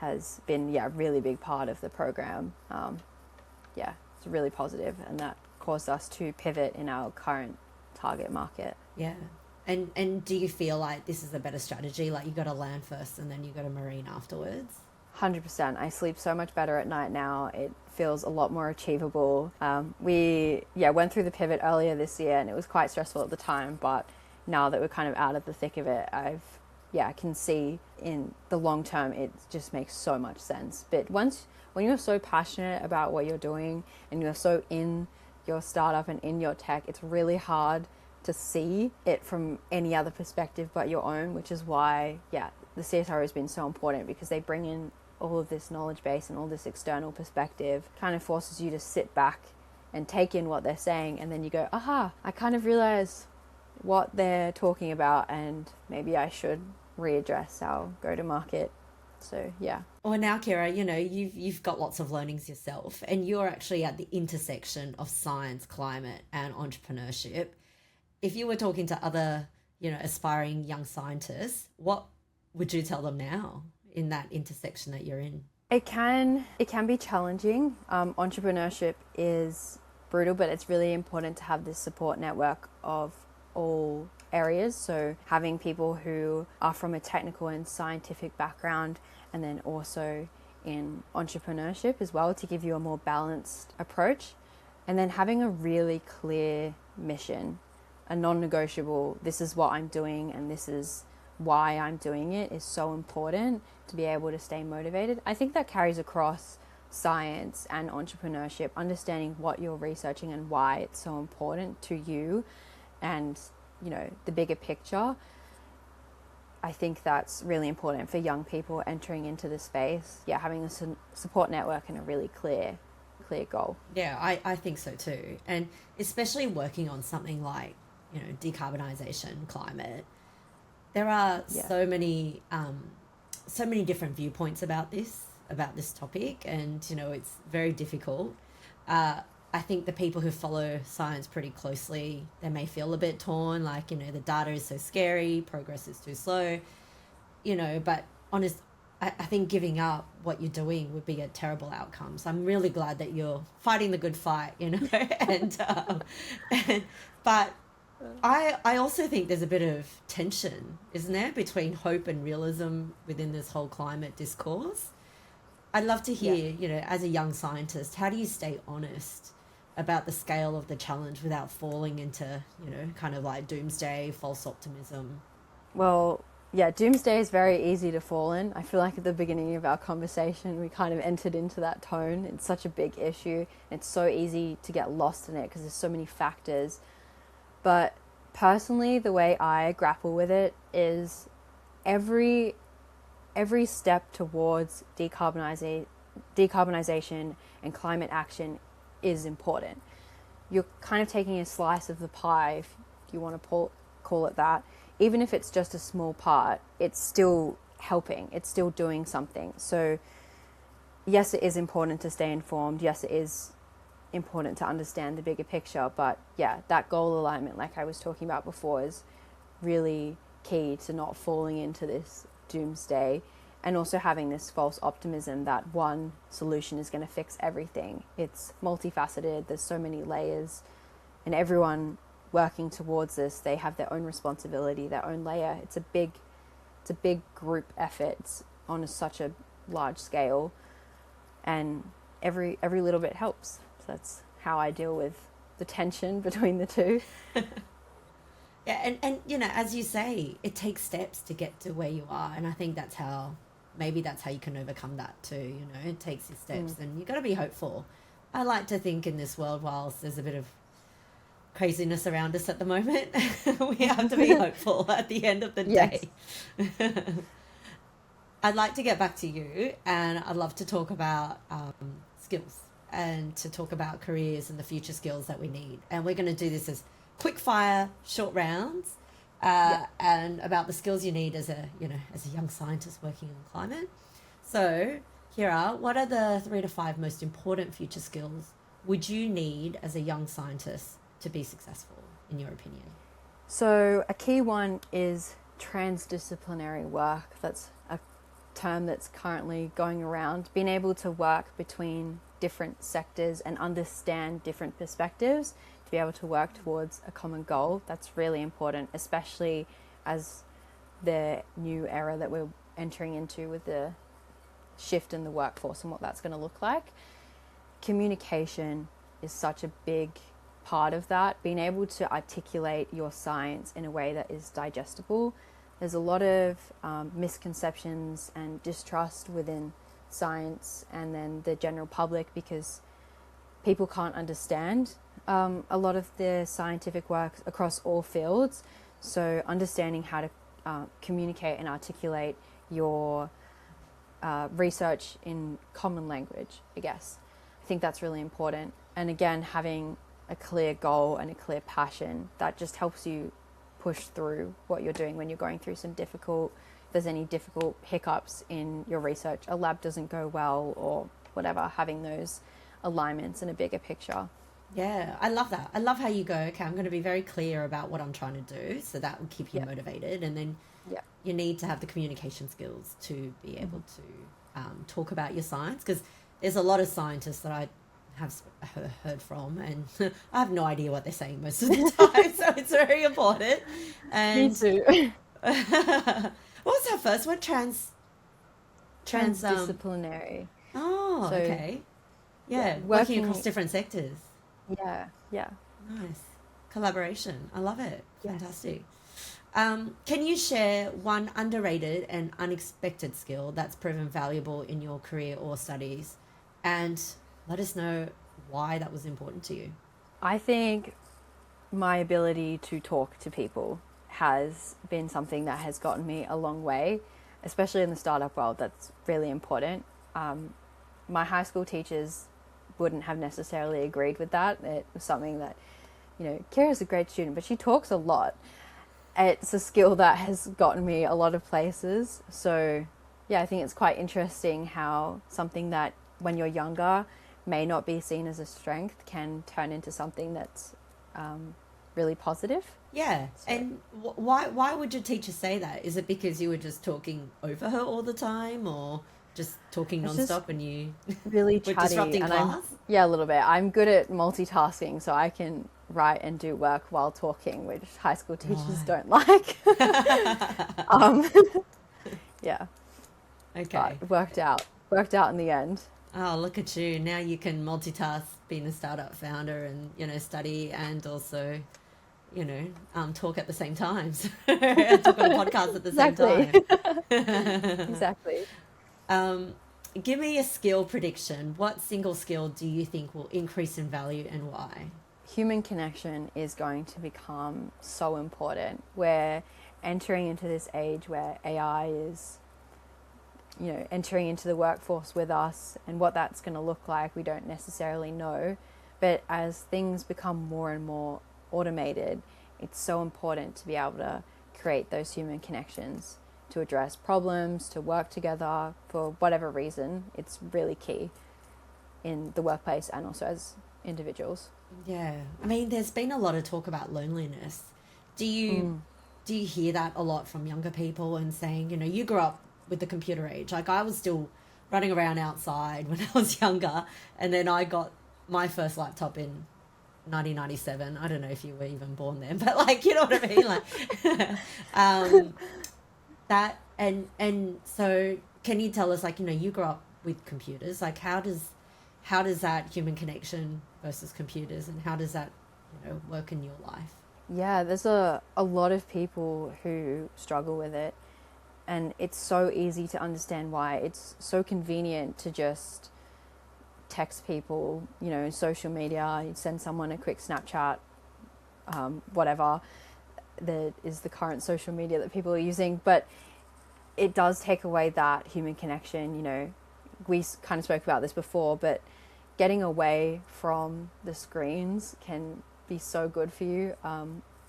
has been a really big part of the program. It's really positive, and that caused us to pivot in our current target market. Yeah. And do you feel like this is a better strategy? Like you got to land first and then you got to marine afterwards? 100%. I sleep so much better at night now. It feels a lot more achievable. We went through the pivot earlier this year, and it was quite stressful at the time, but now that we're kind of out of the thick of it, I can see in the long term it just makes so much sense. But when you're so passionate about what you're doing and you're so in your startup and in your tech, it's really hard to see it from any other perspective but your own, which is why, the CSIRO has been so important, because they bring in all of this knowledge base and all this external perspective, kind of forces you to sit back and take in what they're saying, and then you go, aha, I kind of realize what they're talking about, and maybe I should readdress our go-to-market. So yeah. Well, now Kirah, you know, you've got lots of learnings yourself, and you're actually at the intersection of science, climate, and entrepreneurship. If you were talking to other, you know, aspiring young scientists, what would you tell them now in that intersection that you're in? It can be challenging. Entrepreneurship is brutal, but it's really important to have this support network of all areas. So having people who are from a technical and scientific background, and then also in entrepreneurship as well, to give you a more balanced approach. And then having a really clear mission, a non-negotiable, this is what I'm doing and this is why I'm doing it, is so important to be able to stay motivated. I think that carries across science and entrepreneurship, understanding what you're researching and why it's so important to you, and, you know, the bigger picture. I think that's really important for young people entering into the space. Yeah, having a support network and a really clear goal. Yeah, I think so too. And especially working on something like, decarbonisation, climate, there are so many different viewpoints about this topic, and it's very difficult. I think the people who follow science pretty closely, they may feel a bit torn, like, the data is so scary, progress is too slow, but I think giving up what you're doing would be a terrible outcome. So I'm really glad that you're fighting the good fight, but I also think there's a bit of tension, isn't there, between hope and realism within this whole climate discourse. I'd love to hear, as a young scientist, how do you stay honest about the scale of the challenge without falling into, kind of like doomsday, false optimism? Well, yeah, doomsday is very easy to fall in. I feel like at the beginning of our conversation, we kind of entered into that tone. It's such a big issue. It's so easy to get lost in it because there's so many factors. But personally, the way I grapple with it is every step towards decarbonization and climate action is important. You're kind of taking a slice of the pie, if you want to call it that. Even if it's just a small part, it's still helping. It's still doing something. So yes, it is important to stay informed. Yes, it is important to understand the bigger picture. But yeah, that goal alignment, like I was talking about before, is really key to not falling into this doomsday, and also having this false optimism that one solution is going to fix everything. It's multifaceted. There's so many layers, and everyone working towards this, they have their own responsibility, their own layer. It's a big group effort. It's on such a large scale, and every little bit helps. So that's how I deal with the tension between the two. Yeah, and as you say, it takes steps to get to where you are, and I think that's how you can overcome that too. It takes your steps, and you got to be hopeful. I like to think in this world, whilst there's a bit of craziness around us at the moment, we have to be hopeful at the end of the day. I'd like to get back to you, and I'd love to talk about skills, and to talk about careers and the future skills that we need. And we're going to do this as quick fire, short rounds, and about the skills you need as a young scientist working on climate. So, Kirah, what are the 3 to 5 most important future skills would you need as a young scientist to be successful, in your opinion? So a key one is transdisciplinary work. That's a term that's currently going around. Being able to work between different sectors and understand different perspectives to be able to work towards a common goal. That's really important, especially as the new era that we're entering into with the shift in the workforce and what that's going to look like. Communication is such a big part of that, being able to articulate your science in a way that is digestible. There's a lot of misconceptions and distrust within science and then the general public because people can't understand a lot of the scientific work across all fields. So understanding how to communicate and articulate your research in common language, I guess. I think that's really important. And again, having a clear goal and a clear passion that just helps you push through what you're doing when you're going through some difficult, if there's any difficult hiccups in your research, a lab doesn't go well or whatever, having those alignments in a bigger picture. Yeah, I love that. I love how you go, okay, I'm going to be very clear about what I'm trying to do, so that will keep you motivated. And then you need to have the communication skills to be able to talk about your science, because there's a lot of scientists that I have heard from, and I have no idea what they're saying most of the time, so it's very important. And me too. What was that first one? Transdisciplinary. Oh, so, okay. Yeah, working across different sectors. Yeah. Nice. Collaboration. I love it. Fantastic. Can you share one underrated and unexpected skill that's proven valuable in your career or studies, and let us know why that was important to you? I think my ability to talk to people has been something that has gotten me a long way, especially in the startup world. That's really important. My high school teachers wouldn't have necessarily agreed with that. It was something that, Kirah's a great student, but she talks a lot. It's a skill that has gotten me a lot of places. So yeah, I think it's quite interesting how something that when you're younger may not be seen as a strength can turn into something that's really positive. Yeah. So. And why would your teacher say that? Is it because you were just talking over her all the time, or just talking nonstop and you really were chatty disrupting class? Yeah, a little bit. I'm good at multitasking, so I can write and do work while talking, which high school teachers don't like. Yeah. Okay. But worked out in the end. Oh, look at you. Now you can multitask being a startup founder and, study and also, talk at the same time. So talk on a podcast at the same time. Exactly. Give me a skill prediction. What single skill do you think will increase in value and why? Human connection is going to become so important. We're entering into this age where AI is entering into the workforce with us, and what that's going to look like, we don't necessarily know. But as things become more and more automated, it's so important to be able to create those human connections to address problems, to work together for whatever reason. It's really key in the workplace and also as individuals. Yeah. I mean, there's been a lot of talk about loneliness. Do you hear that a lot from younger people and saying, you grew up with the computer age? Like, I was still running around outside when I was younger, and then I got my first laptop in 1997. I don't know if you were even born then, but you know what I mean? That, and so can you tell us, you grew up with computers, how does that human connection versus computers, and how does that, work in your life? Yeah, there's a lot of people who struggle with it. And it's so easy to understand why. It's so convenient to just text people, social media. You send someone a quick Snapchat, whatever that is the current social media that people are using. But it does take away that human connection. We kind of spoke about this before, but getting away from the screens can be so good for you.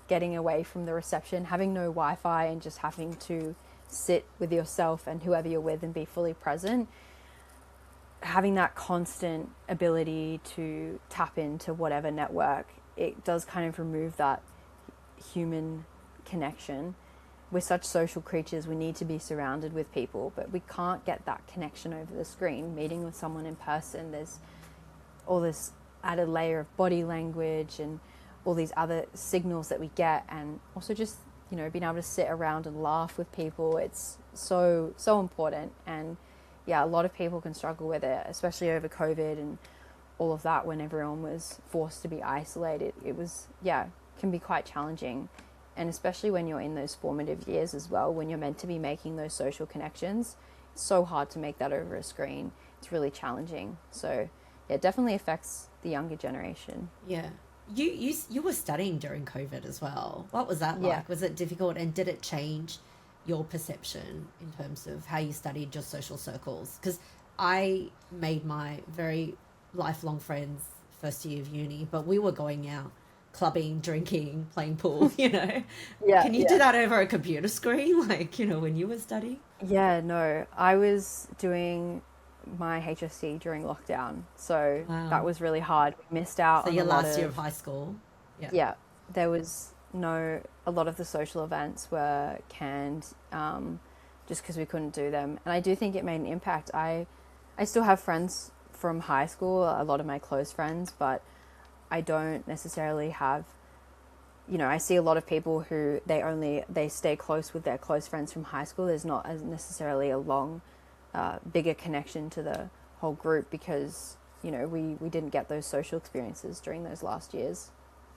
Getting away from the reception, having no Wi-Fi, and just having to sit with yourself and whoever you're with and be fully present. Having that constant ability to tap into whatever network, it does kind of remove that human connection. We're such social creatures, we need to be surrounded with people, but we can't get that connection over the screen. Meeting with someone in person, there's all this added layer of body language and all these other signals that we get, and also just being able to sit around and laugh with people. It's so important. And yeah, a lot of people can struggle with it, especially over COVID and all of that, when everyone was forced to be isolated. It was, can be quite challenging. And especially when you're in those formative years as well, when you're meant to be making those social connections, it's so hard to make that over a screen. It's really challenging. So yeah, it definitely affects the younger generation. Yeah. You were studying during COVID as well. What was that like? Yeah. Was it difficult, and did it change your perception in terms of how you studied your social circles? Because I made my very lifelong friends first year of uni, but we were going out clubbing, drinking, playing pool, Yeah. Can you do that over a computer screen, when you were studying? Yeah, no. I was doing my HSC during lockdown, so that was really hard. We missed out on your last year of high school. Yeah, there was a lot of the social events were canned, just because we couldn't do them, and I do think it made an impact. I still have friends from high school, a lot of my close friends, but I don't necessarily have, I see a lot of people who they stay close with their close friends from high school. There's not as necessarily a long bigger connection to the whole group, because we didn't get those social experiences during those last years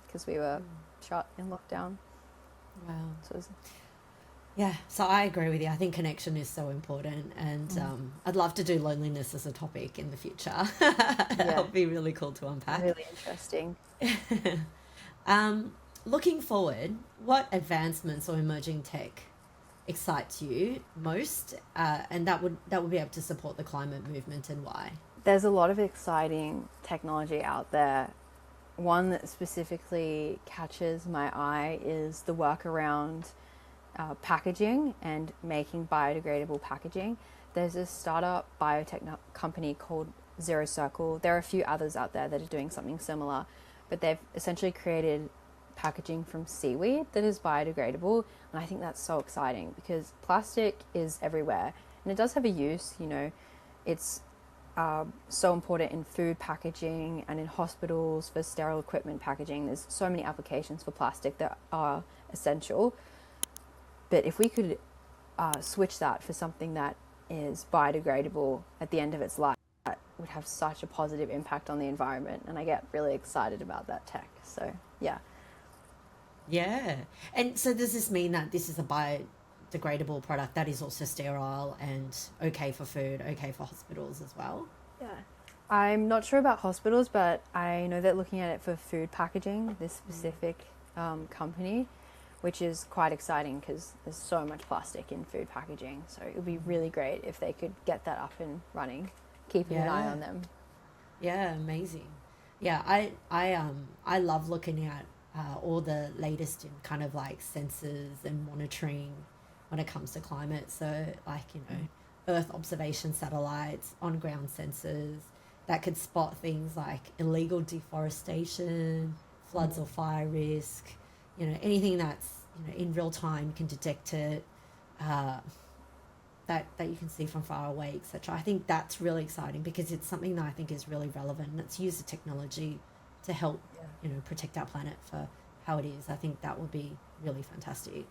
because we were shut in lockdown. Wow. So I agree with you. I think connection is so important, and I'd love to do loneliness as a topic in the future. That would be really cool to unpack. Really interesting. looking forward, what advancements or emerging tech excites you most, and that would be able to support the climate movement, and why? There's a lot of exciting technology out there. One that specifically catches my eye is the work around packaging and making biodegradable packaging. There's a startup biotech company called Zero Circle. There are a few others out there that are doing something similar, but they've essentially created packaging from seaweed that is biodegradable. And I think that's so exciting because plastic is everywhere and it does have a use. You know, it's so important in food packaging and in hospitals for sterile equipment packaging. There's so many applications for plastic that are essential. But if we could switch that for something that is biodegradable at the end of its life, that would have such a positive impact on the environment. And I get really excited about that tech. So, yeah. Yeah. And so does this mean that this is a biodegradable product that is also sterile and okay for food, okay for hospitals as well? Yeah. I'm not sure about hospitals, but I know they're looking at it for food packaging, this specific company, which is quite exciting because there's so much plastic in food packaging. So it would be really great if they could get that up and running, keeping an eye on them. Yeah, amazing. Yeah, I love looking at all the latest in kind of like sensors and monitoring when it comes to climate. So like, you know, Earth observation satellites, on-ground sensors that could spot things like illegal deforestation, floods or fire risk, you know, anything that's, you know, in real time can detect it, that you can see from far away, etc. I think that's really exciting because it's something that I think is really relevant, and it's used the technology to help, you know, protect our planet for how it is. I think that would be really fantastic.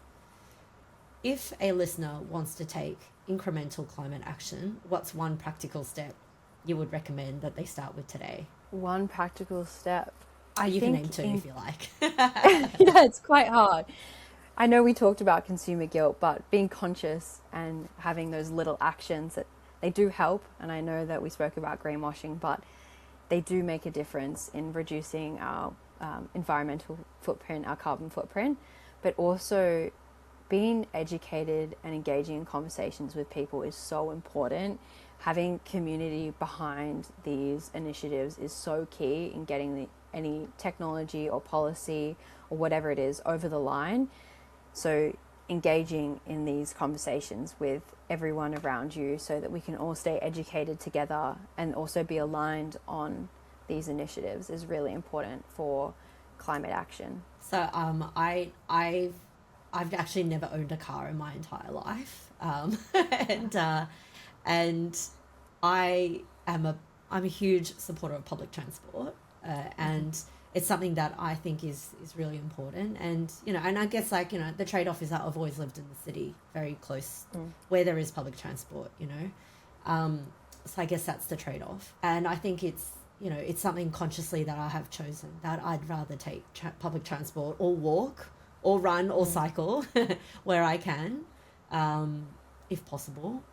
If a listener wants to take incremental climate action, what's one practical step you would recommend that they start with today? One practical step. You can name two if you like. Yeah, it's quite hard. I know we talked about consumer guilt, but being conscious and having those little actions that they do help. And I know that we spoke about greenwashing, but they do make a difference in reducing our environmental footprint, our carbon footprint, but also being educated and engaging in conversations with people is so important. Having community behind these initiatives is so key in getting any technology or policy or whatever it is over the line. So engaging in these conversations with everyone around you so that we can all stay educated together and also be aligned on these initiatives is really important for climate action. So I've actually never owned a car in my entire life, and I'm a huge supporter of public transport, and it's something that I think is really important. And, you know, and I guess, like, you know, the trade-off is that I've always lived in the city, very close where there is public transport, you know. So I guess that's the trade-off. And I think it's, you know, it's something consciously that I have chosen, that I'd rather take public transport or walk or run or cycle where I can, if possible.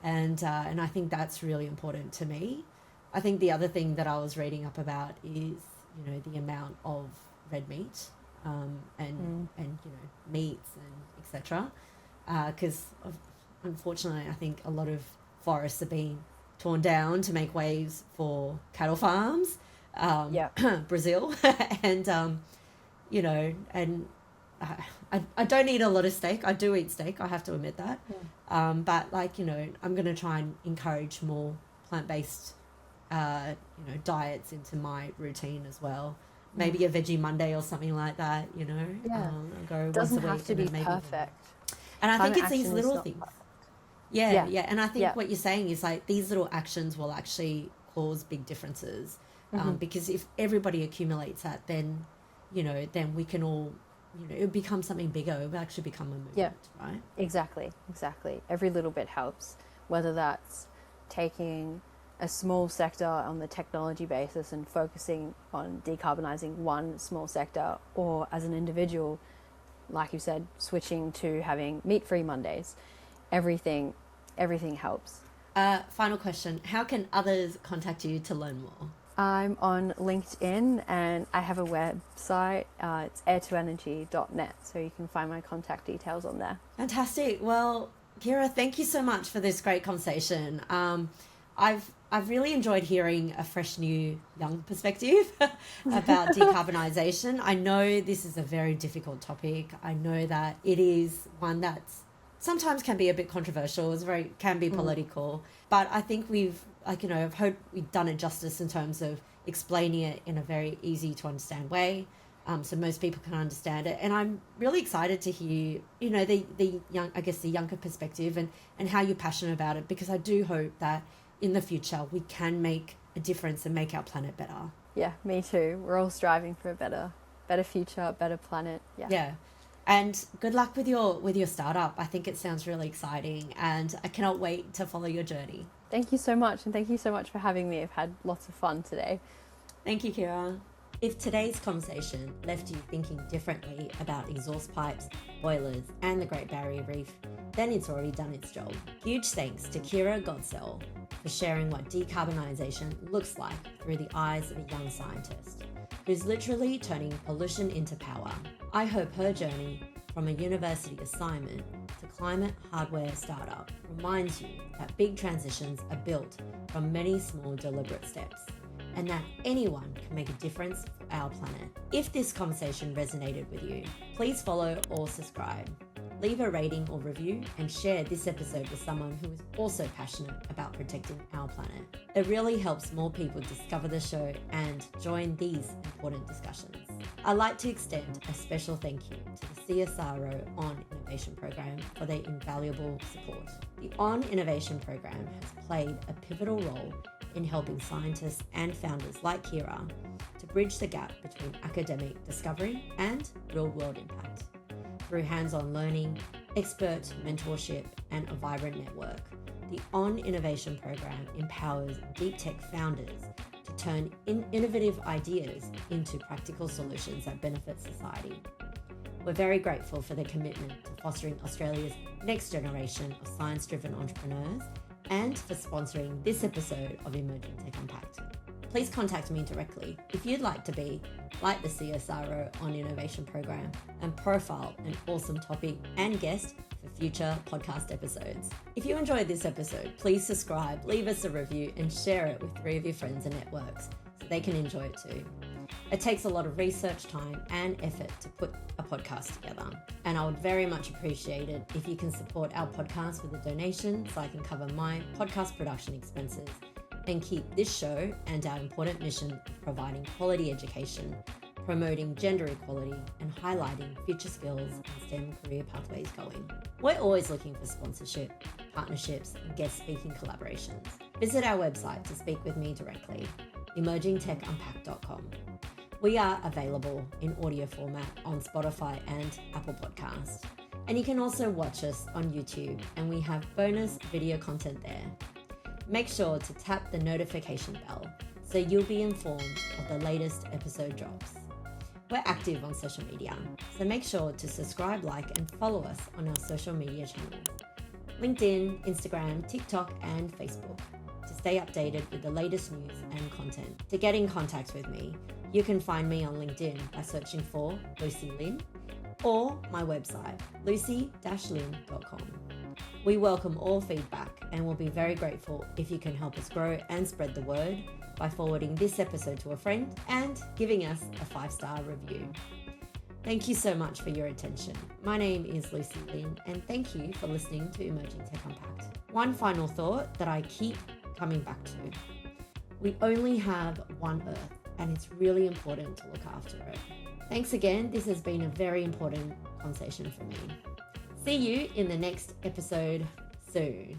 And I think that's really important to me. I think the other thing that I was reading up about is, you know, the amount of red meat and you know, meats and etc. Because unfortunately, I think a lot of forests are being torn down to make ways for cattle farms, Brazil, and you know, and I don't eat a lot of steak. I do eat steak, I have to admit that. But, like, you know, I'm going to try and encourage more plant-based you know, diets into my routine as well. Maybe a veggie Monday or something like that, you know. I'll go doesn't once a week. have to be perfect. And I think it's these little things. Yeah. And I think what you're saying is, like, these little actions will actually cause big differences. Because if everybody accumulates that, then, you know, then we can all, you know, it becomes something bigger. It will actually become a movement, right? Exactly. Every little bit helps, whether that's taking a small sector on the technology basis and focusing on decarbonising one small sector, or as an individual, like you said, switching to having meat-free Mondays. Everything helps. Final question. How can others contact you to learn more? I'm on LinkedIn and I have a website. It's air2energy.net, so you can find my contact details on there. Fantastic. Well, Kirah, thank you so much for this great conversation. I've really enjoyed hearing a fresh, new, young perspective about decarbonisation. I know this is a very difficult topic. I know that it is one that's sometimes can be a bit controversial. Can be political, but I think I've hope we've done it justice in terms of explaining it in a very easy to understand way, so most people can understand it. And I'm really excited to hear, the younger perspective and how you're passionate about it, because I do hope that in the future we can make a difference and make our planet better. Yeah, me too. We're all striving for a better future, a better planet. Yeah. And good luck with your startup. I think it sounds really exciting and I cannot wait to follow your journey. Thank you so much, and thank you so much for having me. I've had lots of fun today. Thank you, Kirah. If today's conversation left you thinking differently about exhaust pipes, boilers, and the Great Barrier Reef, then it's already done its job. Huge thanks to Kirah Godsell for sharing what decarbonisation looks like through the eyes of a young scientist who's literally turning pollution into power. I hope her journey from a university assignment to climate hardware startup reminds you that big transitions are built from many small deliberate steps, and that anyone can make a difference for our planet. If this conversation resonated with you, please follow or subscribe. Leave a rating or review and share this episode with someone who is also passionate about protecting our planet. It really helps more people discover the show and join these important discussions. I'd like to extend a special thank you to the CSIRO On Innovation Program for their invaluable support. The On Innovation Program has played a pivotal role in helping scientists and founders like Kirah to bridge the gap between academic discovery and real-world impact. Through hands-on learning, expert mentorship, and a vibrant network, the On Innovation Program empowers deep tech founders to turn innovative ideas into practical solutions that benefit society. We're very grateful for their commitment to fostering Australia's next generation of science-driven entrepreneurs and for sponsoring this episode of Emerging Tech Unpacked. Please contact me directly if you'd like to be like the CSIRO On Innovation Program and profile an awesome topic and guest for future podcast episodes. If you enjoyed this episode, please subscribe, leave us a review, and share it with 3 of your friends and networks so they can enjoy it too. It takes a lot of research time and effort to put a podcast together, and I would very much appreciate it if you can support our podcast with a donation so I can cover my podcast production expenses and keep this show and our important mission of providing quality education, promoting gender equality, and highlighting future skills and STEM career pathways going. We're always looking for sponsorship, partnerships, and guest speaking collaborations. Visit our website to speak with me directly, emergingtechunpacked.com. We are available in audio format on Spotify and Apple Podcasts. And you can also watch us on YouTube, and we have bonus video content there. Make sure to tap the notification bell so you'll be informed of the latest episode drops. We're active on social media, so make sure to subscribe, like, and follow us on our social media channels: LinkedIn, Instagram, TikTok, and Facebook, to stay updated with the latest news and content. To get in contact with me, you can find me on LinkedIn by searching for Lucy Lin or my website, lucy-lin.com. We welcome all feedback and will be very grateful if you can help us grow and spread the word by forwarding this episode to a friend and giving us a 5-star review. Thank you so much for your attention. My name is Lucy Lin, and thank you for listening to Emerging Tech Unpacked. One final thought that I keep coming back to: we only have one Earth, and it's really important to look after it. Thanks again. This has been a very important conversation for me. See you in the next episode soon.